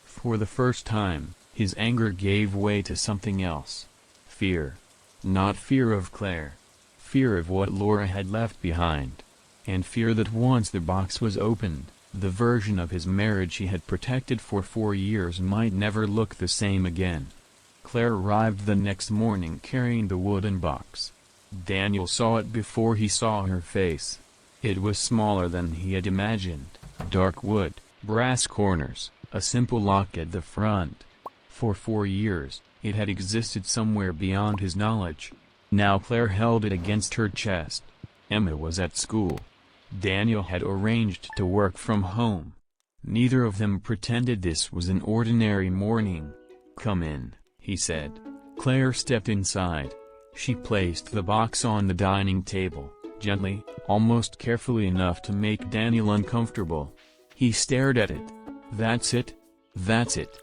For the first time, his anger gave way to something else. Fear. Not fear of Claire. Fear of what Laura had left behind. And fear that once the box was opened, the version of his marriage he had protected for 4 years might never look the same again. Claire arrived the next morning carrying the wooden box. Daniel saw it before he saw her face. It was smaller than he had imagined. Dark wood, brass corners, a simple lock at the front. For 4 years, it had existed somewhere beyond his knowledge. Now Claire held it against her chest. Emma was at school. Daniel had arranged to work from home. Neither of them pretended this was an ordinary morning. Come in, he said. Claire stepped inside. She placed the box on the dining table, gently, almost carefully enough to make Daniel uncomfortable. He stared at it. That's it? That's it.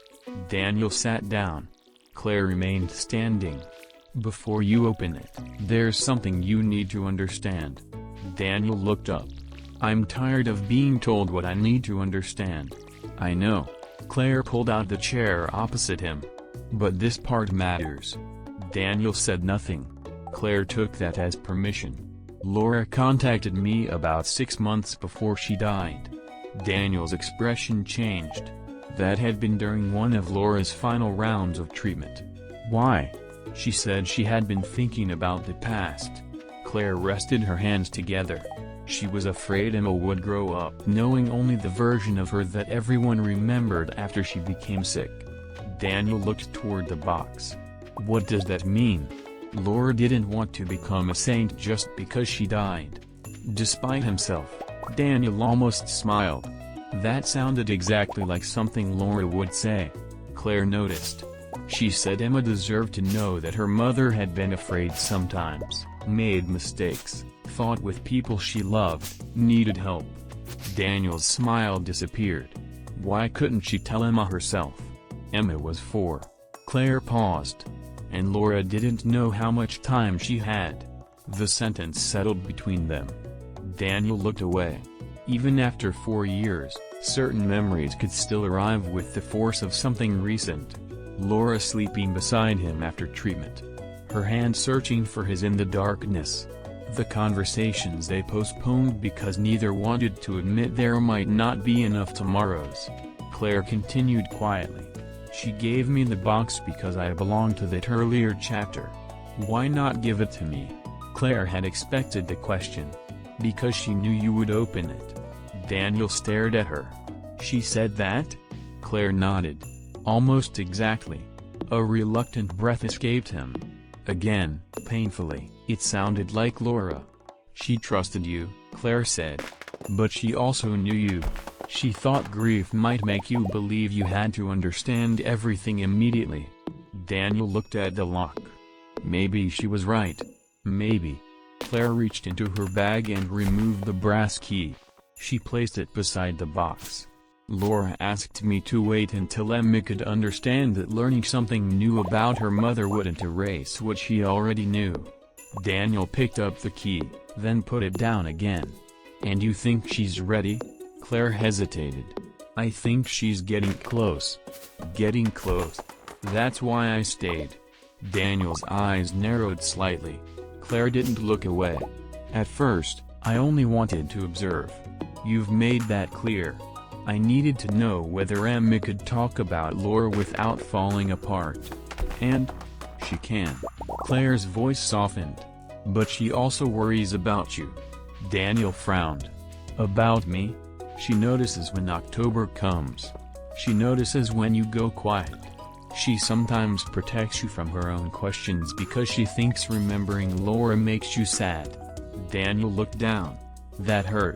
Daniel sat down. Claire remained standing. Before you open it, there's something you need to understand. Daniel looked up. I'm tired of being told what I need to understand. I know. Claire pulled out the chair opposite him. But this part matters. Daniel said nothing. Claire took that as permission. Laura contacted me about 6 months before she died. Daniel's expression changed. That had been during one of Laura's final rounds of treatment. Why? She said she had been thinking about the past. Claire rested her hands together. She was afraid Emma would grow up knowing only the version of her that everyone remembered after she became sick. Daniel looked toward the box. What does that mean? Laura didn't want to become a saint just because she died. Despite himself, Daniel almost smiled. That sounded exactly like something Laura would say. Claire noticed. She said Emma deserved to know that her mother had been afraid sometimes, made mistakes, fought with people she loved, needed help. Daniel's smile disappeared. Why couldn't she tell Emma herself? Emma was 4. Claire paused. And Laura didn't know how much time she had. The sentence settled between them. Daniel looked away. Even after 4 years, certain memories could still arrive with the force of something recent. Laura sleeping beside him after treatment. Her hand searching for his in the darkness. The conversations they postponed because neither wanted to admit there might not be enough tomorrows. Claire continued quietly. She gave me the box because I belonged to that earlier chapter. Why not give it to me? Claire had expected the question. Because she knew you would open it. Daniel stared at her. She said that? Claire nodded. Almost exactly. A reluctant breath escaped him. Again, painfully, it sounded like Laura. She trusted you, Claire said. But she also knew you. She thought grief might make you believe you had to understand everything immediately. Daniel looked at the lock. Maybe she was right. Maybe. Claire reached into her bag and removed the brass key. She placed it beside the box. Laura asked me to wait until Emma could understand that learning something new about her mother wouldn't erase what she already knew. Daniel picked up the key, then put it down again. And you think she's ready? Claire hesitated. I think she's getting close. Getting close. That's why I stayed. Daniel's eyes narrowed slightly. Claire didn't look away. At first, I only wanted to observe. You've made that clear. I needed to know whether Emma could talk about Laura without falling apart. And she can. Claire's voice softened. But she also worries about you. Daniel frowned. About me? She notices when October comes. She notices when you go quiet. She sometimes protects you from her own questions because she thinks remembering Laura makes you sad. Daniel looked down. That hurt.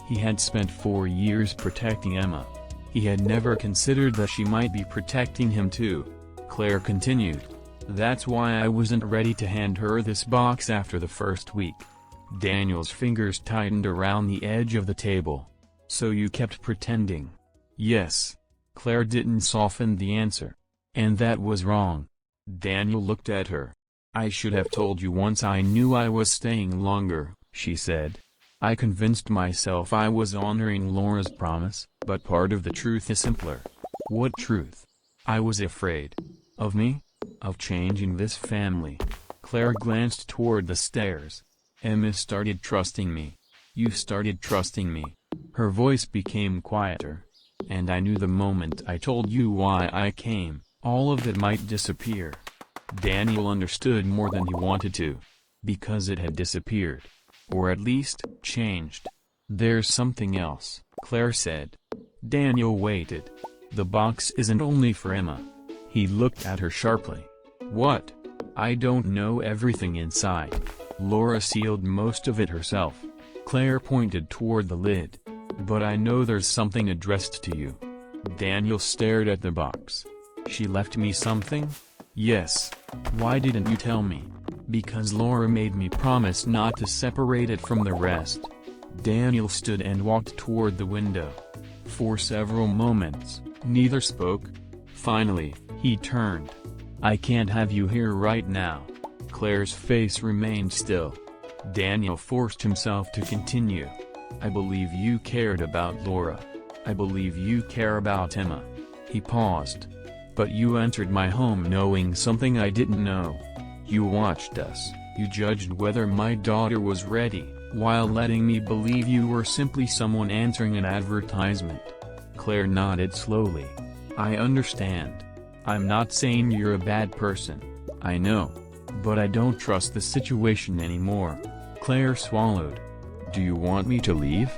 He had spent 4 years protecting Emma. He had never considered that she might be protecting him too. Claire continued. That's why I wasn't ready to hand her this box after the first week. Daniel's fingers tightened around the edge of the table. So you kept pretending? Yes. Claire didn't soften the answer. And that was wrong. Daniel looked at her. I should have told you once I knew I was staying longer, she said. I convinced myself I was honoring Laura's promise, but part of the truth is simpler. What truth? I was afraid. Of me? Of changing this family. Claire glanced toward the stairs. Emma started trusting me. You started trusting me. Her voice became quieter. And I knew the moment I told you why I came, all of that might disappear. Daniel understood more than he wanted to. Because it had disappeared. Or at least, changed. There's something else, Claire said. Daniel waited. The box isn't only for Emma. He looked at her sharply. What? I don't know everything inside. Laura sealed most of it herself. Claire pointed toward the lid. But I know there's something addressed to you. Daniel stared at the box. She left me something? Yes. Why didn't you tell me? Because Laura made me promise not to separate it from the rest. Daniel stood and walked toward the window. For several moments, neither spoke. Finally, he turned. I can't have you here right now. Claire's face remained still. Daniel forced himself to continue. I believe you cared about Laura. I believe you care about Emma. He paused. But you entered my home knowing something I didn't know. You watched us, you judged whether my daughter was ready, while letting me believe you were simply someone answering an advertisement. Claire nodded slowly. I understand. I'm not saying you're a bad person. I know. But I don't trust the situation anymore. Claire swallowed. Do you want me to leave?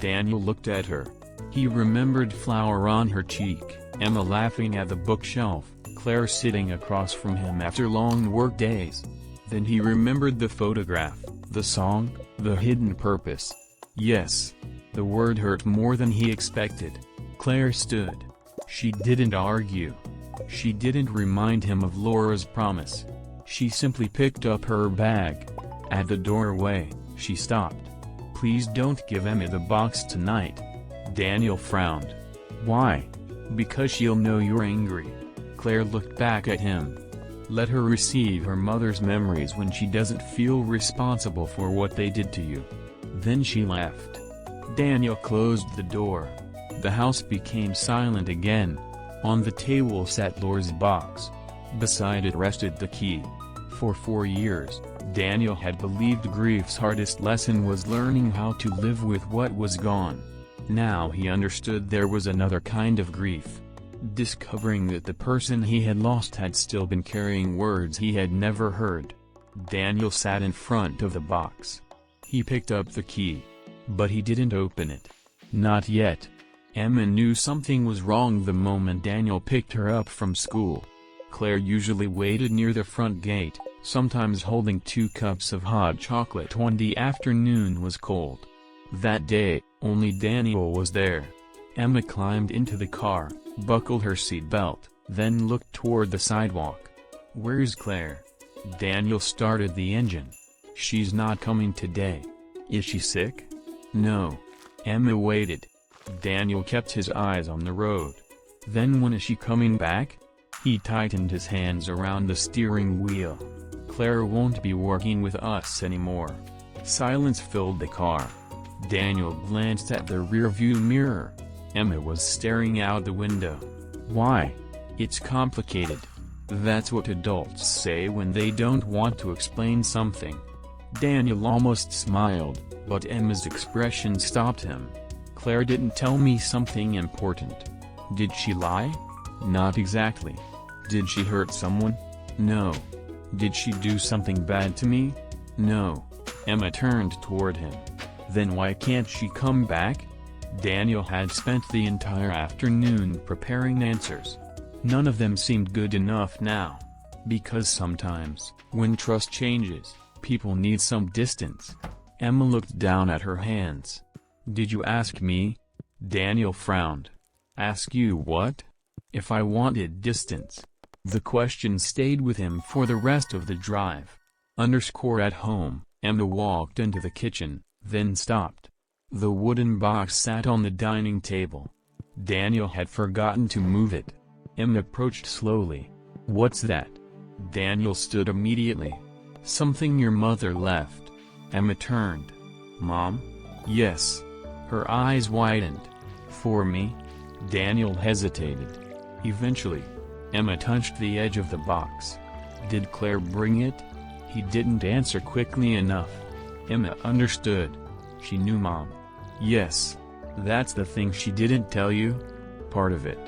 Daniel looked at her. He remembered flour on her cheek, Emma laughing at the bookshelf, Claire sitting across from him after long work days. Then he remembered the photograph, the song, the hidden purpose. Yes. The word hurt more than he expected. Claire stood. She didn't argue. She didn't remind him of Laura's promise. She simply picked up her bag. At the doorway, she stopped. Please don't give Emma the box tonight. Daniel frowned. Why? Because she'll know you're angry. Claire looked back at him. Let her receive her mother's memories when she doesn't feel responsible for what they did to you. Then she left. Daniel closed the door. The house became silent again. On the table sat Laura's box. Beside it rested the key. For 4 years, Daniel had believed grief's hardest lesson was learning how to live with what was gone. Now he understood there was another kind of grief. Discovering that the person he had lost had still been carrying words he had never heard. Daniel sat in front of the box. He picked up the key. But he didn't open it. Not yet. Emma knew something was wrong the moment Daniel picked her up from school. Claire usually waited near the front gate, sometimes holding 2 cups of hot chocolate when the afternoon was cold. That day, only Daniel was there. Emma climbed into the car, buckled her seatbelt, then looked toward the sidewalk. "Where's Claire?" Daniel started the engine. "She's not coming today." "Is she sick?" "No." Emma waited. Daniel kept his eyes on the road. "Then when is she coming back?" He tightened his hands around the steering wheel. "Claire won't be working with us anymore." Silence filled the car. Daniel glanced at the rearview mirror. Emma was staring out the window. "Why?" "It's complicated. That's what adults say when they don't want to explain something." Daniel almost smiled, but Emma's expression stopped him. "Claire didn't tell me something important." "Did she lie?" "Not exactly." "Did she hurt someone?" "No." "Did she do something bad to me?" "No." Emma turned toward him. "Then why can't she come back?" Daniel had spent the entire afternoon preparing answers. None of them seemed good enough now. Because sometimes, when trust changes, people need some distance. Emma looked down at her hands. "Did you ask me?" Daniel frowned. "Ask you what?" "If I wanted distance." The question stayed with him for the rest of the drive. At home, Emma walked into the kitchen, then stopped. The wooden box sat on the dining table. Daniel had forgotten to move it. Emma approached slowly. "What's that?" Daniel stood immediately. "Something your mother left." Emma turned. "Mom?" "Yes." Her eyes widened. "For me?" Daniel hesitated. "Eventually." Emma touched the edge of the box. "Did Claire bring it?" He didn't answer quickly enough. Emma understood. She knew Mom. "Yes." "That's the thing she didn't tell you?" "Part of it."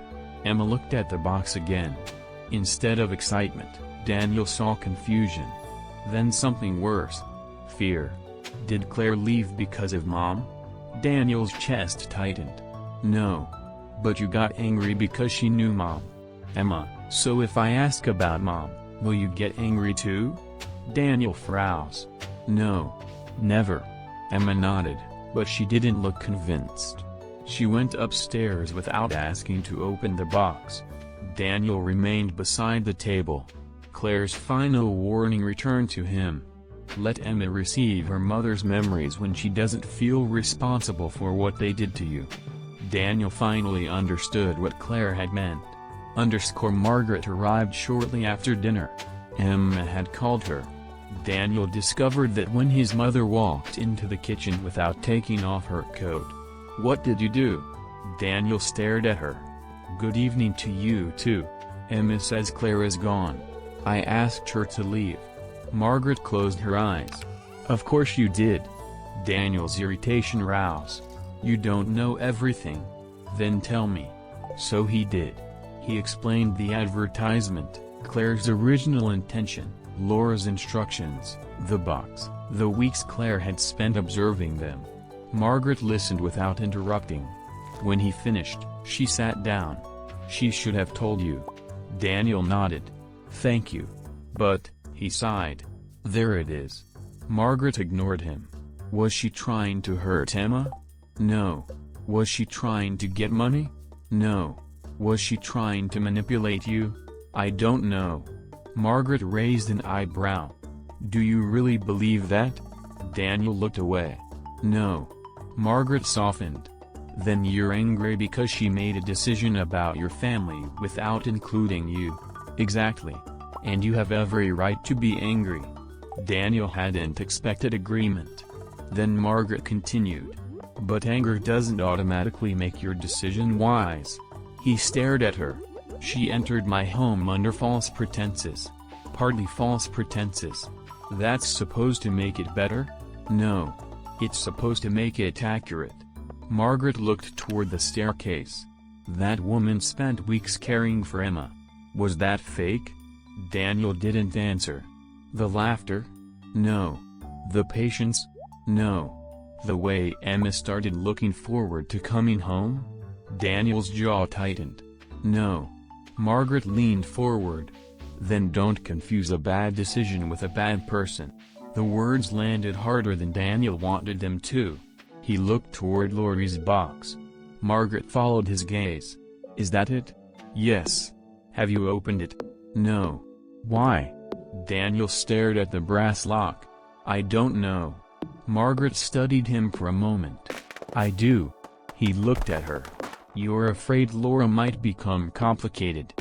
Emma looked at the box again. Instead of excitement, Daniel saw confusion. Then something worse. Fear. "Did Claire leave because of Mom?" Daniel's chest tightened. "No." "But you got angry because she knew Mom." "Emma, so if I ask about Mom, will you get angry too?" Daniel frowns. "No. Never." Emma nodded, but she didn't look convinced. She went upstairs without asking to open the box. Daniel remained beside the table. Claire's final warning returned to him. Let Emma receive her mother's memories when she doesn't feel responsible for what they did to you. Daniel finally understood what Claire had meant. Margaret arrived shortly after dinner. Emma had called her. Daniel discovered that when his mother walked into the kitchen without taking off her coat. "What did you do?" Daniel stared at her. "Good evening to you too." "Emma says Claire is gone. I asked her to leave." Margaret closed her eyes. "Of course you did." Daniel's irritation roused. "You don't know everything. Then tell me." So he did. He explained the advertisement, Claire's original intention, Laura's instructions, the box, the weeks Claire had spent observing them. Margaret listened without interrupting. When he finished, she sat down. "She should have told you." Daniel nodded. "Thank you. But," he sighed, "there it is." Margaret ignored him. Was she trying to hurt Emma? No. Was she trying to get money? No. Was she trying to manipulate you? I don't know. Margaret raised an eyebrow. Do you really believe that? Daniel looked away. No. Margaret softened. Then you're angry because she made a decision about your family without including you. Exactly. And you have every right to be angry. Daniel hadn't expected agreement. Then Margaret continued. But anger doesn't automatically make your decision wise. He stared at her. She entered my home under false pretenses. Partly false pretenses. That's supposed to make it better? No. It's supposed to make it accurate. Margaret looked toward the staircase. That woman spent weeks caring for Emma. Was that fake? Daniel didn't answer. The laughter? No. The patience? No. The way Emma started looking forward to coming home? Daniel's jaw tightened. No. Margaret leaned forward. Then don't confuse a bad decision with a bad person. The words landed harder than Daniel wanted them to. He looked toward Laurie's box. Margaret followed his gaze. Is that it? Yes. Have you opened it? No. Why? Daniel stared at the brass lock. I don't know. Margaret studied him for a moment. I do. He looked at her. You're afraid Laura might become complicated.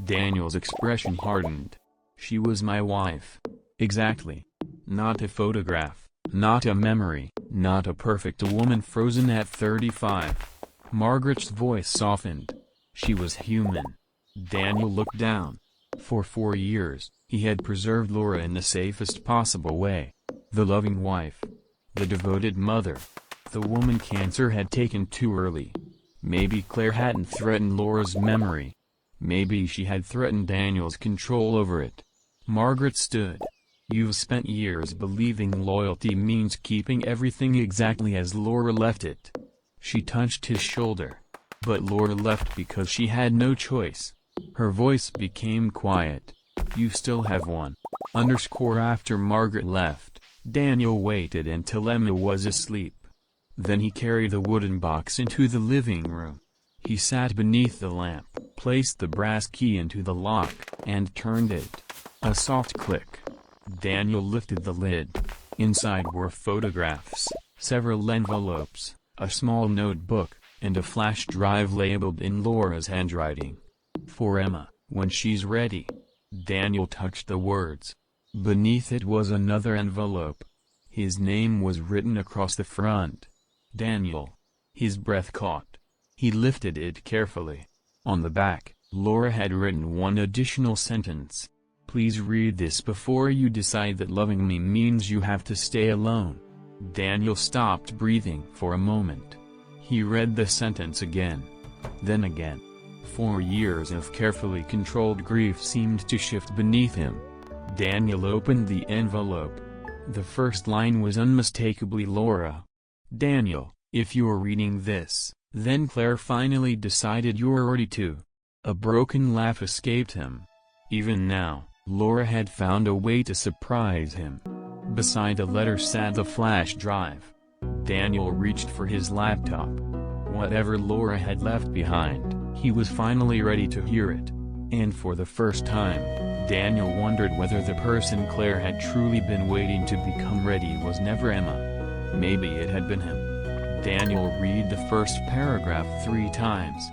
Daniel's expression hardened. She was my wife. Exactly. Not a photograph, not a memory, not a perfect woman frozen at 35. Margaret's voice softened. She was human. Daniel looked down. For 4 years, he had preserved Laura in the safest possible way. The loving wife. The devoted mother. The woman cancer had taken too early. Maybe Claire hadn't threatened Laura's memory. Maybe she had threatened Daniel's control over it. Margaret stood. You've spent years believing loyalty means keeping everything exactly as Laura left it. She touched his shoulder. But Laura left because she had no choice. Her voice became quiet. You still have one. After Margaret left, Daniel waited until Emma was asleep. Then he carried the wooden box into the living room. He sat beneath the lamp, placed the brass key into the lock, and turned it. A soft click. Daniel lifted the lid. Inside were photographs, several envelopes, a small notebook, and a flash drive labeled in Laura's handwriting. For Emma, when she's ready. Daniel touched the words. Beneath it was another envelope. His name was written across the front. Daniel. His breath caught. He lifted it carefully. On the back, Laura had written one additional sentence. Please read this before you decide that loving me means you have to stay alone. Daniel stopped breathing for a moment. He read the sentence again. Then again. 4 years of carefully controlled grief seemed to shift beneath him. Daniel opened the envelope. The first line was unmistakably Laura. Daniel, if you're reading this, then Claire finally decided you're ready to. A broken laugh escaped him. Even now, Laura had found a way to surprise him. Beside the letter sat the flash drive. Daniel reached for his laptop. Whatever Laura had left behind, he was finally ready to hear it. And for the first time, Daniel wondered whether the person Claire had truly been waiting to become ready was never Emma. Maybe it had been him. Daniel read the first paragraph 3 times.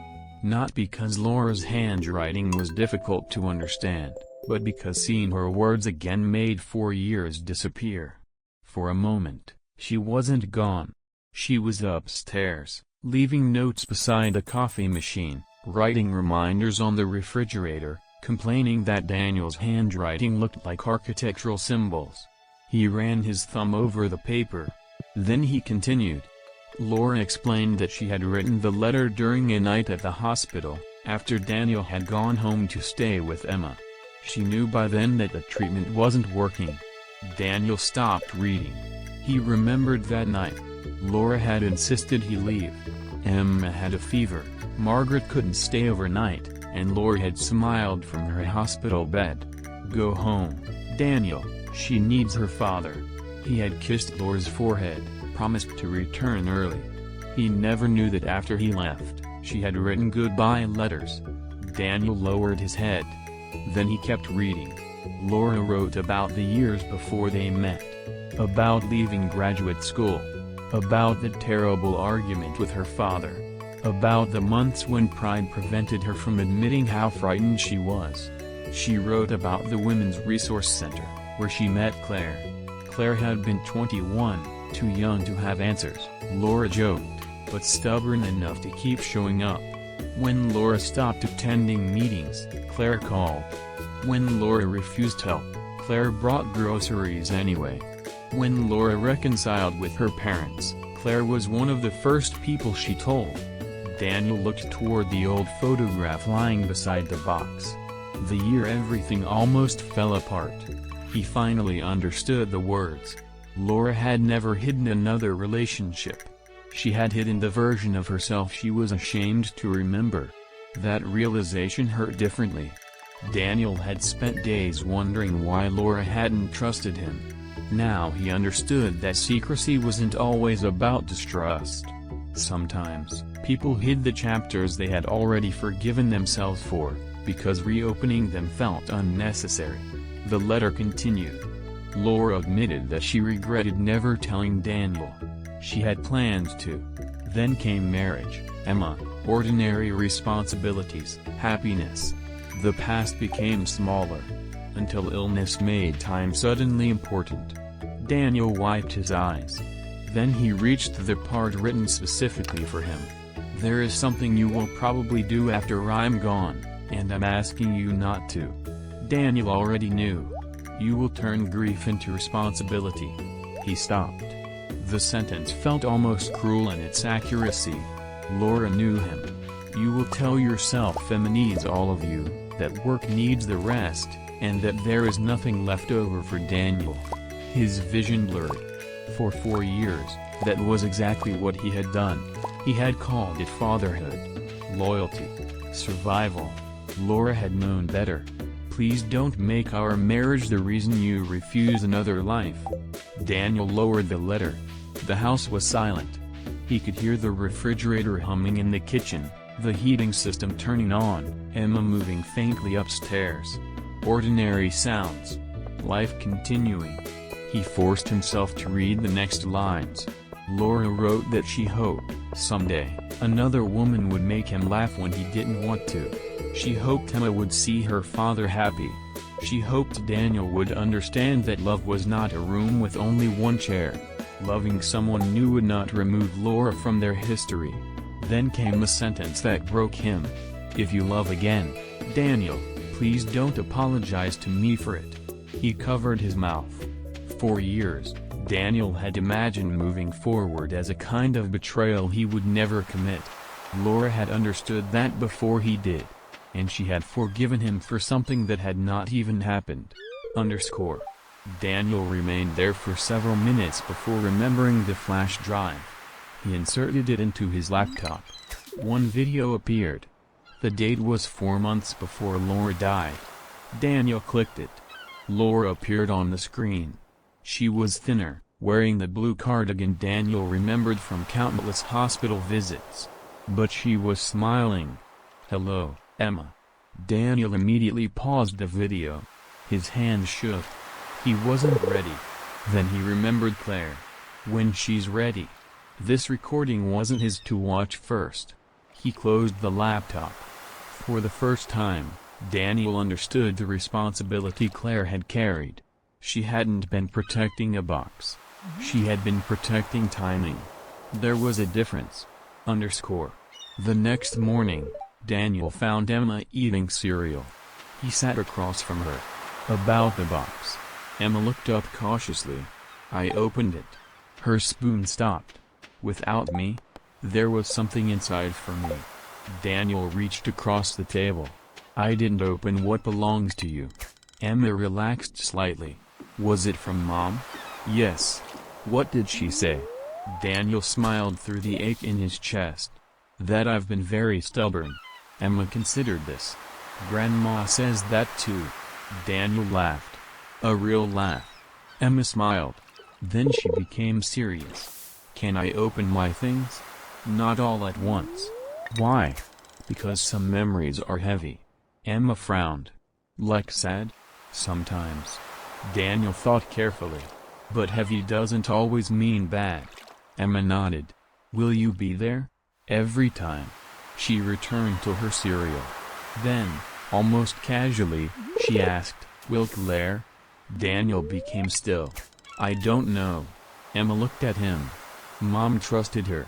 Not because Laura's handwriting was difficult to understand, but because seeing her words again made 4 years disappear. For a moment, she wasn't gone. She was upstairs, leaving notes beside the coffee machine, writing reminders on the refrigerator, complaining that Daniel's handwriting looked like architectural symbols. He ran his thumb over the paper. Then he continued. Laura explained that she had written the letter during a night at the hospital, after Daniel had gone home to stay with Emma. She knew by then that the treatment wasn't working. Daniel stopped reading. He remembered that night. Laura had insisted he leave. Emma had a fever, Margaret couldn't stay overnight, and Laura had smiled from her hospital bed. Go home, Daniel, she needs her father. He had kissed Laura's forehead, promised to return early. He never knew that after he left, she had written goodbye letters. Daniel lowered his head. Then he kept reading. Laura wrote about the years before they met. About leaving graduate school. About the terrible argument with her father. About the months when pride prevented her from admitting how frightened she was. She wrote about the Women's Resource Center, where she met Claire. Claire had been 21, too young to have answers, Laura joked, but stubborn enough to keep showing up. When Laura stopped attending meetings, Claire called. When Laura refused help, Claire brought groceries anyway. When Laura reconciled with her parents, Claire was one of the first people she told. Daniel looked toward the old photograph lying beside the box. The year everything almost fell apart. He finally understood the words. Laura had never hidden another relationship. She had hidden the version of herself she was ashamed to remember. That realization hurt differently. Daniel had spent days wondering why Laura hadn't trusted him. Now he understood that secrecy wasn't always about distrust. Sometimes, people hid the chapters they had already forgiven themselves for, because reopening them felt unnecessary. The letter continued. Laura admitted that she regretted never telling Daniel. She had planned to. Then came marriage, Emma, ordinary responsibilities, happiness. The past became smaller. Until illness made time suddenly important. Daniel wiped his eyes. Then he reached the part written specifically for him. There is something you will probably do after I'm gone, and I'm asking you not to. Daniel already knew. You will turn grief into responsibility. He stopped. The sentence felt almost cruel in its accuracy. Laura knew him. You will tell yourself Emma needs all of you, that work needs the rest, and that there is nothing left over for Daniel. His vision blurred. For 4 years, that was exactly what he had done. He had called it fatherhood, loyalty, survival. Laura had known better. Please don't make our marriage the reason you refuse another life. Daniel lowered the letter. The house was silent. He could hear the refrigerator humming in the kitchen, the heating system turning on, Emma moving faintly upstairs. Ordinary sounds. Life continuing. He forced himself to read the next lines. Laura wrote that she hoped, someday, another woman would make him laugh when he didn't want to. She hoped Emma would see her father happy. She hoped Daniel would understand that love was not a room with only one chair. Loving someone new would not remove Laura from their history. Then came a sentence that broke him. If you love again, Daniel, please don't apologize to me for it. He covered his mouth. For years, Daniel had imagined moving forward as a kind of betrayal he would never commit. Laura had understood that before he did. And she had forgiven him for something that had not even happened. Daniel remained there for several minutes before remembering the flash drive. He inserted it into his laptop. One video appeared. The date was 4 months before Laura died. Daniel clicked it. Laura appeared on the screen. She was thinner, wearing the blue cardigan Daniel remembered from countless hospital visits. But she was smiling. Hello, Emma. Daniel immediately paused the video. His hand shook. He wasn't ready. Then he remembered Claire. When she's ready. This recording wasn't his to watch first. He closed the laptop. For the first time, Daniel understood the responsibility Claire had carried. She hadn't been protecting a box. She had been protecting timing. There was a difference. The next morning, Daniel found Emma eating cereal. He sat across from her. About the box. Emma looked up cautiously. I opened it. Her spoon stopped. Without me? There was something inside for me. Daniel reached across the table. I didn't open what belongs to you. Emma relaxed slightly. Was it from Mom? Yes. What did she say? Daniel smiled through the ache in his chest. That I've been very stubborn. Emma considered this. Grandma says that too. Daniel laughed. A real laugh. Emma smiled. Then she became serious. Can I open my things? Not all at once. Why? Because some memories are heavy. Emma frowned. Like sad? Sometimes. Daniel thought carefully. But heavy doesn't always mean bad. Emma nodded. Will you be there? Every time. She returned to her cereal. Then, almost casually, she asked, will Claire? Daniel became still. I don't know. Emma looked at him. Mom trusted her.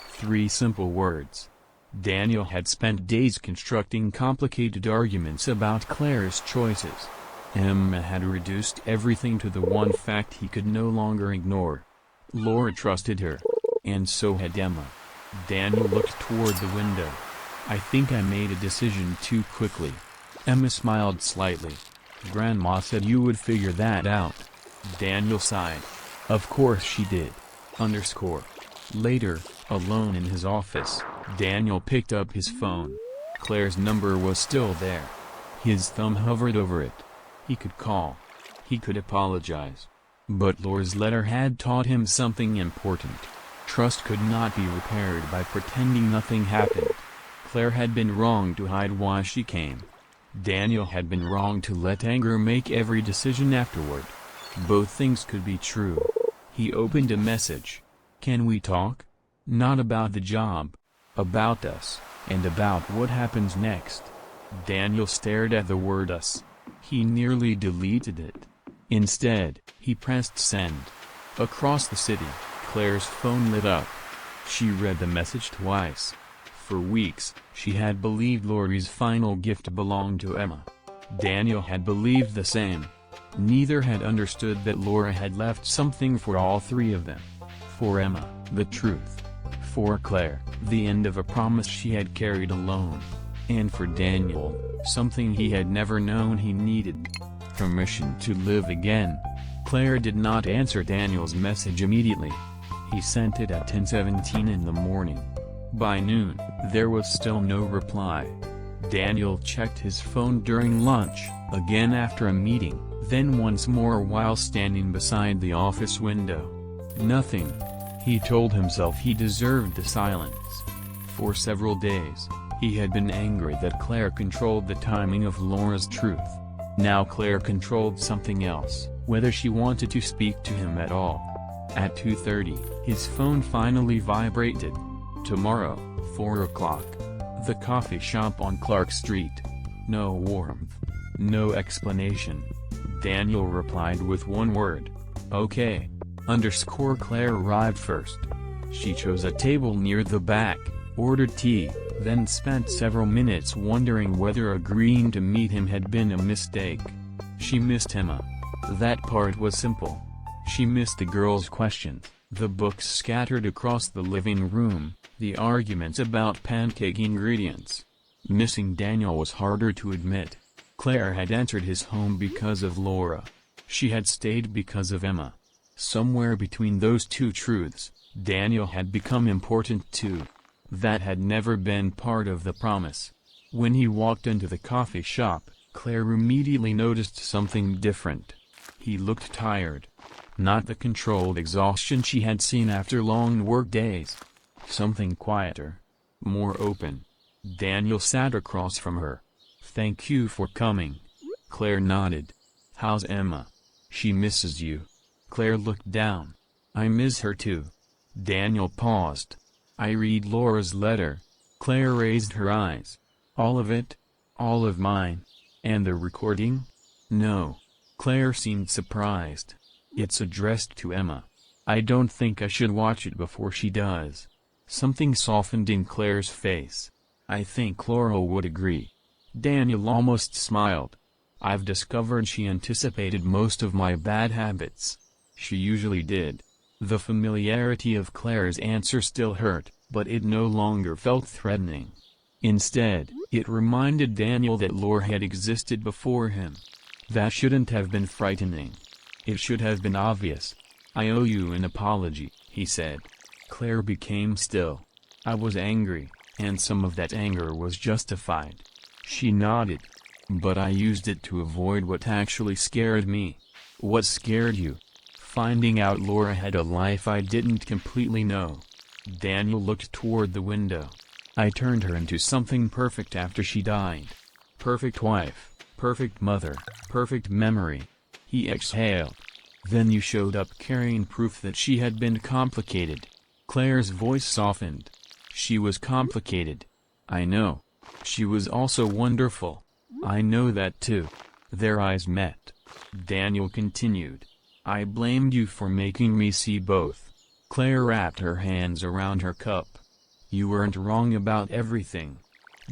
3 simple words. Daniel had spent days constructing complicated arguments about Claire's choices. Emma had reduced everything to the one fact he could no longer ignore. Laura trusted her. And so had Emma. Daniel looked toward the window. "I think I made a decision too quickly." Emma smiled slightly. "Grandma said you would figure that out." Daniel sighed. "Of course she did." Later, alone in his office, Daniel picked up his phone. Claire's number was still there. His thumb hovered over it. He could call. He could apologize. But Laura's letter had taught him something important. Trust could not be repaired by pretending nothing happened. Claire had been wrong to hide why she came. Daniel had been wrong to let anger make every decision afterward. Both things could be true. He opened a message. "Can we talk? Not about the job. About us, and about what happens next." Daniel stared at the word us. He nearly deleted it. Instead, he pressed send. Across the city, Claire's phone lit up. She read the message twice. For weeks, she had believed Laurie's final gift belonged to Emma. Daniel had believed the same. Neither had understood that Laura had left something for all three of them. For Emma, the truth. For Claire, the end of a promise she had carried alone. And for Daniel, something he had never known he needed. Permission to live again. Claire did not answer Daniel's message immediately. He sent it at 10:17 in the morning. By noon, there was still no reply. Daniel checked his phone during lunch, again after a meeting, then once more while standing beside the office window. Nothing. He told himself he deserved the silence. For several days, he had been angry that Claire controlled the timing of Laura's truth. Now Claire controlled something else, whether she wanted to speak to him at all. At 2:30, his phone finally vibrated. Tomorrow, 4 o'clock. The coffee shop on Clark Street. No warmth. No explanation. Daniel replied with one word. "Okay." Claire arrived first. She chose a table near the back, ordered tea, then spent several minutes wondering whether agreeing to meet him had been a mistake. She missed Emma. That part was simple. She missed the girls' questions, the books scattered across the living room, the arguments about pancake ingredients. Missing Daniel was harder to admit. Claire had entered his home because of Laura. She had stayed because of Emma. Somewhere between those two truths, Daniel had become important too. That had never been part of the promise. When he walked into the coffee shop, Claire immediately noticed something different. He looked tired. Not the controlled exhaustion she had seen after long work days. Something quieter. More open. Daniel sat across from her. "Thank you for coming." Claire nodded. "How's Emma?" "She misses you." Claire looked down. "I miss her too." Daniel paused. "I read Laura's letter." Claire raised her eyes. "All of it? All of mine? And the recording?" "No." Claire seemed surprised. "It's addressed to Emma. I don't think I should watch it before she does." Something softened in Claire's face. "I think Laura would agree." Daniel almost smiled. "I've discovered she anticipated most of my bad habits." She usually did. The familiarity of Claire's answer still hurt, but it no longer felt threatening. Instead, it reminded Daniel that Laura had existed before him. That shouldn't have been frightening. It should have been obvious. "I owe you an apology," he said. Claire became still. "I was angry, and some of that anger was justified." She nodded. "But I used it to avoid what actually scared me." "What scared you?" "Finding out Laura had a life I didn't completely know." Daniel looked toward the window. "I turned her into something perfect after she died. Perfect wife, perfect mother, perfect memory." He exhaled. "Then you showed up carrying proof that she had been complicated." Claire's voice softened. "She was complicated. I know. She was also wonderful. I know that too." Their eyes met. Daniel continued. "I blamed you for making me see both." Claire wrapped her hands around her cup. "You weren't wrong about everything."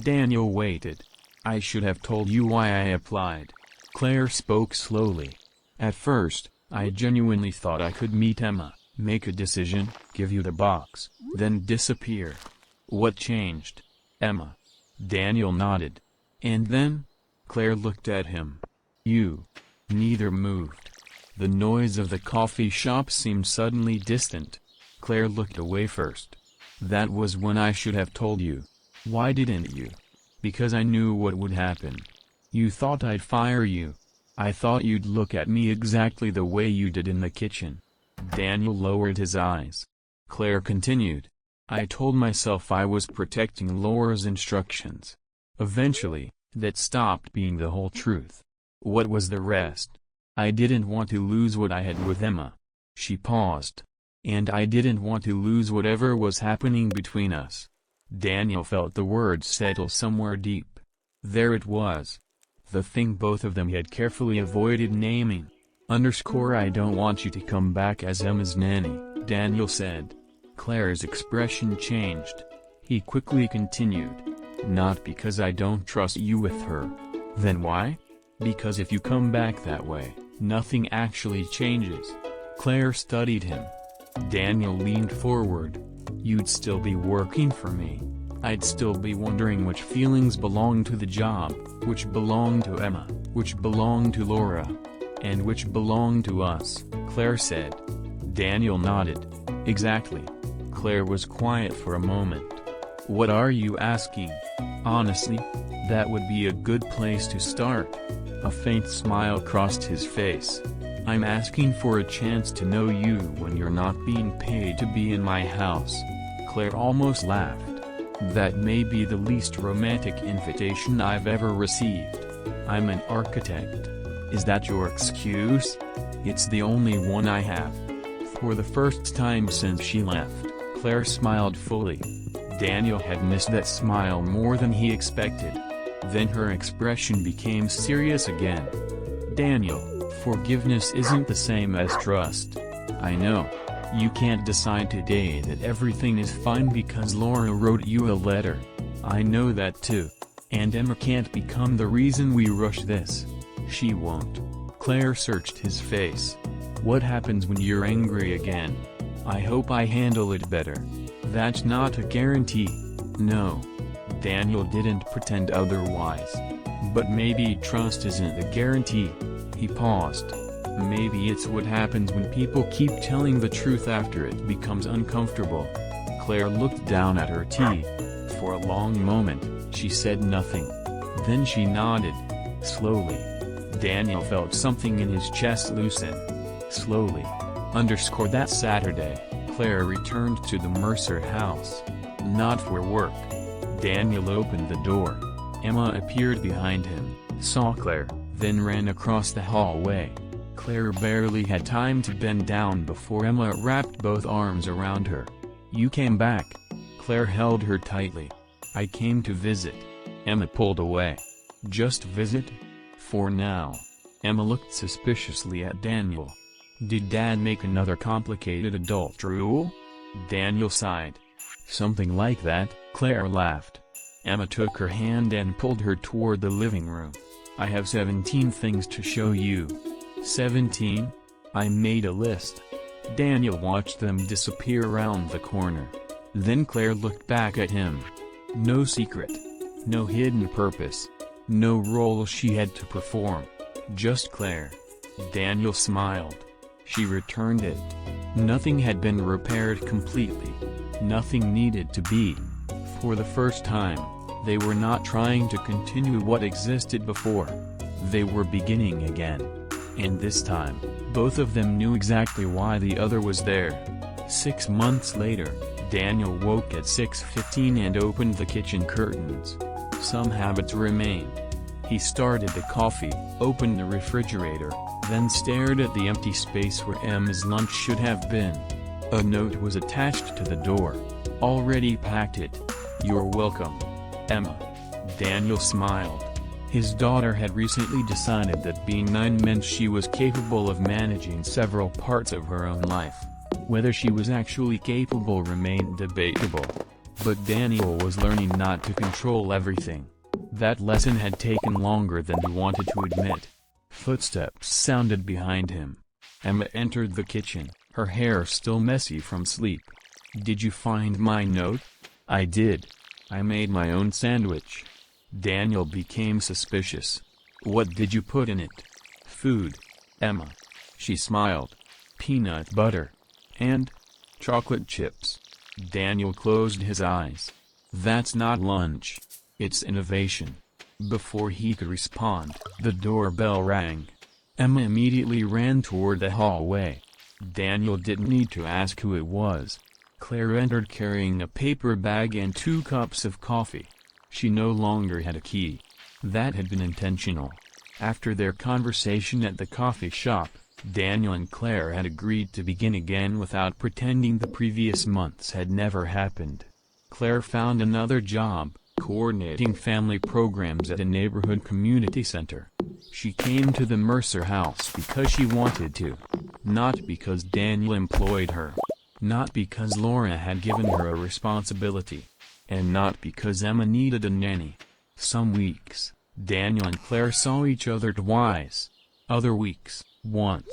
Daniel waited. "I should have told you why I applied." Claire spoke slowly. At first, I genuinely thought I could meet Emma, make a decision, give you the box, then disappear. What changed? Emma. Daniel nodded. And then? Claire looked at him. You. Neither moved. The noise of the coffee shop seemed suddenly distant. Claire looked away first. That was when I should have told you. Why didn't you? Because I knew what would happen. You thought I'd fire you. I thought you'd look at me exactly the way you did in the kitchen. Daniel lowered his eyes. Claire continued. I told myself I was protecting Laura's instructions. Eventually, that stopped being the whole truth. What was the rest? I didn't want to lose what I had with Emma. She paused. And I didn't want to lose whatever was happening between us. Daniel felt the words settle somewhere deep. There it was. The thing both of them had carefully avoided naming. I don't want you to come back as Emma's nanny, Daniel said. Claire's expression changed. He quickly continued. Not because I don't trust you with her. Then why? Because if you come back that way, nothing actually changes. Claire studied him. Daniel leaned forward. You'd still be working for me. I'd still be wondering which feelings belonged to the job, which belonged to Emma, which belonged to Laura, and which belonged to us, Claire said. Daniel nodded. Exactly. Claire was quiet for a moment. What are you asking? Honestly, that would be a good place to start. A faint smile crossed his face. I'm asking for a chance to know you when you're not being paid to be in my house. Claire almost laughed. That may be the least romantic invitation I've ever received. I'm an architect. Is that your excuse? It's the only one I have. For the first time since she left, Claire smiled fully. Daniel had missed that smile more than he expected. Then her expression became serious again. Daniel, forgiveness isn't the same as trust. I know. You can't decide today that everything is fine because Laura wrote you a letter. I know that too. And Emma can't become the reason we rush this. She won't. Claire searched his face. What happens when you're angry again? I hope I handle it better. That's not a guarantee. No. Daniel didn't pretend otherwise. But maybe trust isn't a guarantee. He paused. Maybe it's what happens when people keep telling the truth after it becomes uncomfortable. Claire looked down at her tea. For a long moment, she said nothing. Then she nodded. Slowly. Daniel felt something in his chest loosen. Slowly. That Saturday, Claire returned to the Mercer house. Not for work. Daniel opened the door. Emma appeared behind him, saw Claire, then ran across the hallway. Claire barely had time to bend down before Emma wrapped both arms around her. You came back. Claire held her tightly. I came to visit. Emma pulled away. Just visit? For now. Emma looked suspiciously at Daniel. Did Dad make another complicated adult rule? Daniel sighed. Something like that, Claire laughed. Emma took her hand and pulled her toward the living room. I have 17 things to show you. 17? I made a list. Daniel watched them disappear around the corner. Then Claire looked back at him. No secret. No hidden purpose. No role she had to perform. Just Claire. Daniel smiled. She returned it. Nothing had been repaired completely. Nothing needed to be. For the first time, they were not trying to continue what existed before. They were beginning again. And this time, both of them knew exactly why the other was there. 6 months later, Daniel woke at 6:15 and opened the kitchen curtains. Some habits remained. He started the coffee, opened the refrigerator, then stared at the empty space where Emma's lunch should have been. A note was attached to the door. Already packed it. You're welcome, Emma. Daniel smiled. His daughter had recently decided that being 9 meant she was capable of managing several parts of her own life. Whether she was actually capable remained debatable. But Daniel was learning not to control everything. That lesson had taken longer than he wanted to admit. Footsteps sounded behind him. Emma entered the kitchen, her hair still messy from sleep. "Did you find my note?" "I did. I made my own sandwich." Daniel became suspicious. "What did you put in it?" "Food, Emma." She smiled. "Peanut butter. And chocolate chips." Daniel closed his eyes. "That's not lunch. It's innovation." Before he could respond, the doorbell rang. Emma immediately ran toward the hallway. Daniel didn't need to ask who it was. Claire entered carrying a paper bag and 2 cups of coffee. She no longer had a key. That had been intentional. After their conversation at the coffee shop, Daniel and Claire had agreed to begin again without pretending the previous months had never happened. Claire found another job, coordinating family programs at a neighborhood community center. She came to the Mercer house because she wanted to. Not because Daniel employed her. Not because Laura had given her a responsibility. And not because Emma needed a nanny. Some weeks, Daniel and Claire saw each other twice. Other weeks, once.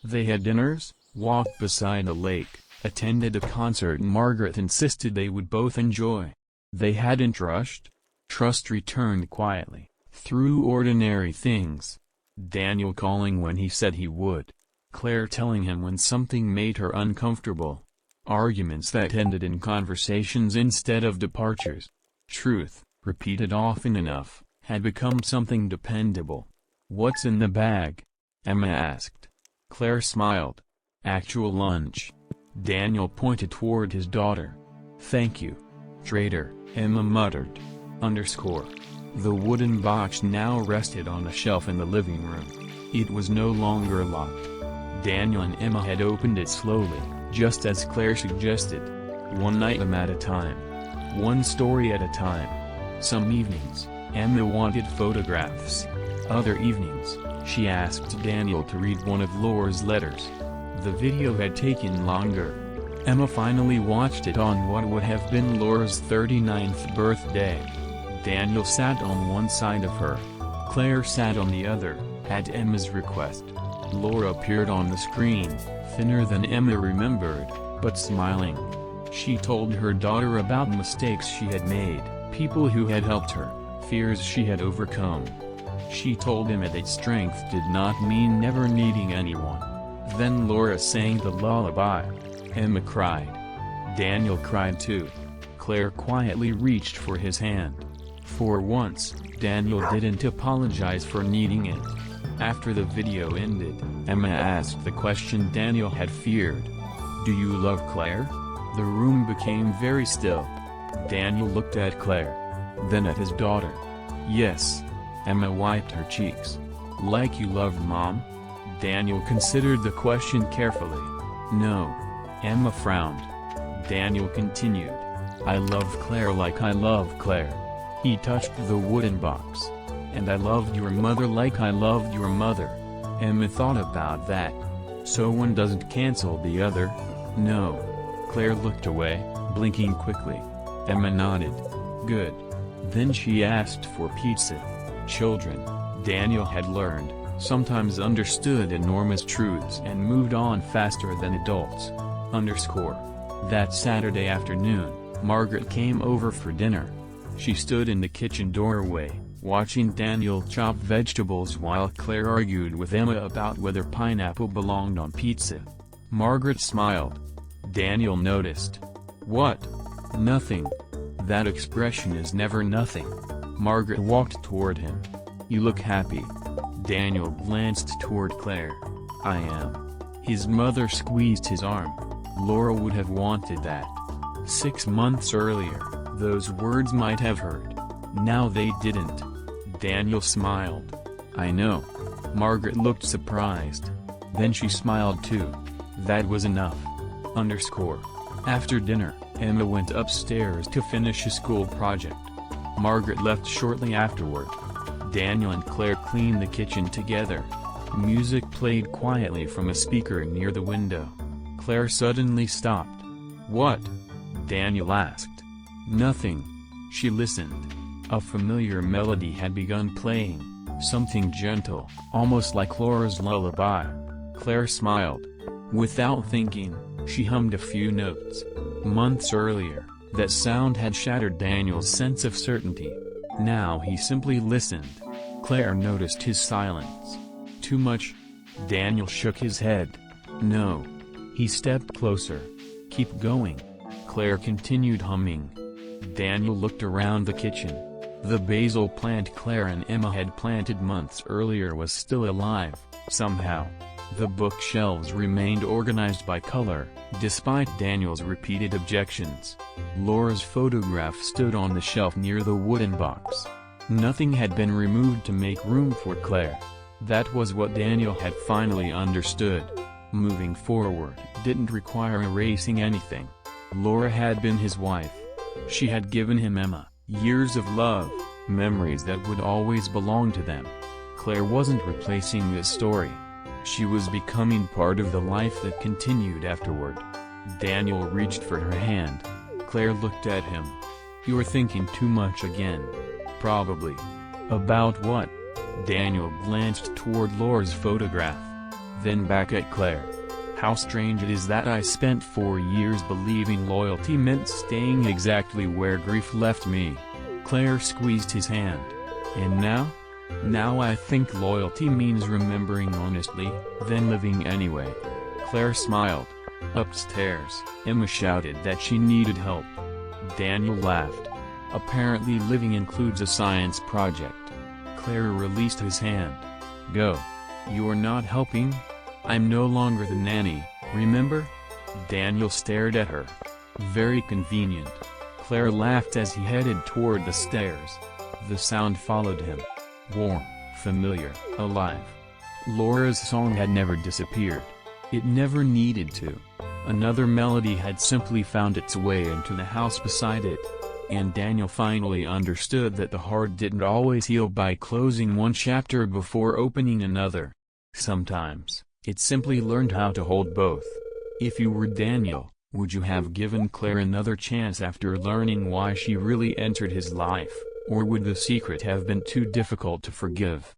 They had dinners, walked beside a lake, attended a concert Margaret insisted they would both enjoy. They hadn't rushed. Trust returned quietly, through ordinary things. Daniel calling when he said he would. Claire telling him when something made her uncomfortable. Arguments that ended in conversations instead of departures. Truth, repeated often enough, had become something dependable. "What's in the bag?" Emma asked. Claire smiled. "Actual lunch." Daniel pointed toward his daughter. "Thank you, traitor," Emma muttered. The wooden box now rested on a shelf in the living room. It was no longer locked. Daniel and Emma had opened it slowly, just as Claire suggested. One item at a time. One story at a time. Some evenings, Emma wanted photographs. Other evenings, she asked Daniel to read one of Laura's letters. The video had taken longer. Emma finally watched it on what would have been Laura's 39th birthday. Daniel sat on one side of her. Claire sat on the other, at Emma's request. Laura appeared on the screen, thinner than Emma remembered, but smiling. She told her daughter about mistakes she had made, people who had helped her, fears she had overcome. She told Emma that strength did not mean never needing anyone. Then Laura sang the lullaby. Emma cried. Daniel cried too. Claire quietly reached for his hand. For once, Daniel didn't apologize for needing it. After the video ended, Emma asked the question Daniel had feared. "Do you love Claire?" The room became very still. Daniel looked at Claire. Then at his daughter. "Yes." Emma wiped her cheeks. "Like you loved Mom?" Daniel considered the question carefully. "No." Emma frowned. Daniel continued. "I love Claire like I love Claire." He touched the wooden box. "And I loved your mother like I loved your mother." Emma thought about that. "So one doesn't cancel the other?" "No." Claire looked away, blinking quickly. Emma nodded. "Good." Then she asked for pizza. Children, Daniel had learned, sometimes understood enormous truths and moved on faster than adults. That Saturday afternoon, Margaret came over for dinner. She stood in the kitchen doorway, watching Daniel chop vegetables while Claire argued with Emma about whether pineapple belonged on pizza. Margaret smiled. Daniel noticed. "What?" "Nothing." "That expression is never nothing." Margaret walked toward him. "You look happy." Daniel glanced toward Claire. "I am." His mother squeezed his arm. Laura would have wanted that. 6 months earlier, those words might have hurt. Now they didn't. Daniel smiled. "I know." Margaret looked surprised. Then she smiled too. That was enough. After dinner, Emma went upstairs to finish a school project. Margaret left shortly afterward. Daniel and Claire cleaned the kitchen together. Music played quietly from a speaker near the window. Claire suddenly stopped. "What?" Daniel asked. "Nothing." She listened. A familiar melody had begun playing. Something gentle, almost like Laura's lullaby. Claire smiled. Without thinking, she hummed a few notes. Months earlier, that sound had shattered Daniel's sense of certainty. Now he simply listened. Claire noticed his silence. Too much? Daniel shook his head. No. He stepped closer. Keep going. Claire continued humming. Daniel looked around the kitchen. The basil plant Claire and Emma had planted months earlier was still alive, somehow. The bookshelves remained organized by color, despite Daniel's repeated objections. Laura's photograph stood on the shelf near the wooden box. Nothing had been removed to make room for Claire. That was what Daniel had finally understood. Moving forward didn't require erasing anything. Laura had been his wife. She had given him Emma, years of love, memories that would always belong to them. Claire wasn't replacing this story. She was becoming part of the life that continued afterward. Daniel reached for her hand. Claire looked at him. "You're thinking too much again." "Probably." "About what?" Daniel glanced toward Laura's photograph. Then back at Claire. "How strange it is that I spent 4 years believing loyalty meant staying exactly where grief left me." Claire squeezed his hand. "And now?" "Now I think loyalty means remembering honestly, then living anyway." Claire smiled. Upstairs, Emma shouted that she needed help. Daniel laughed. "Apparently living includes a science project." Claire released his hand. "Go. You're not helping? I'm no longer the nanny, remember?" Daniel stared at her. "Very convenient." Claire laughed as he headed toward the stairs. The sound followed him. Warm, familiar, alive. Laura's song had never disappeared. It never needed to. Another melody had simply found its way into the house beside it. And Daniel finally understood that the heart didn't always heal by closing one chapter before opening another. Sometimes, it simply learned how to hold both. If you were Daniel, would you have given Claire another chance after learning why she really entered his life, or would the secret have been too difficult to forgive?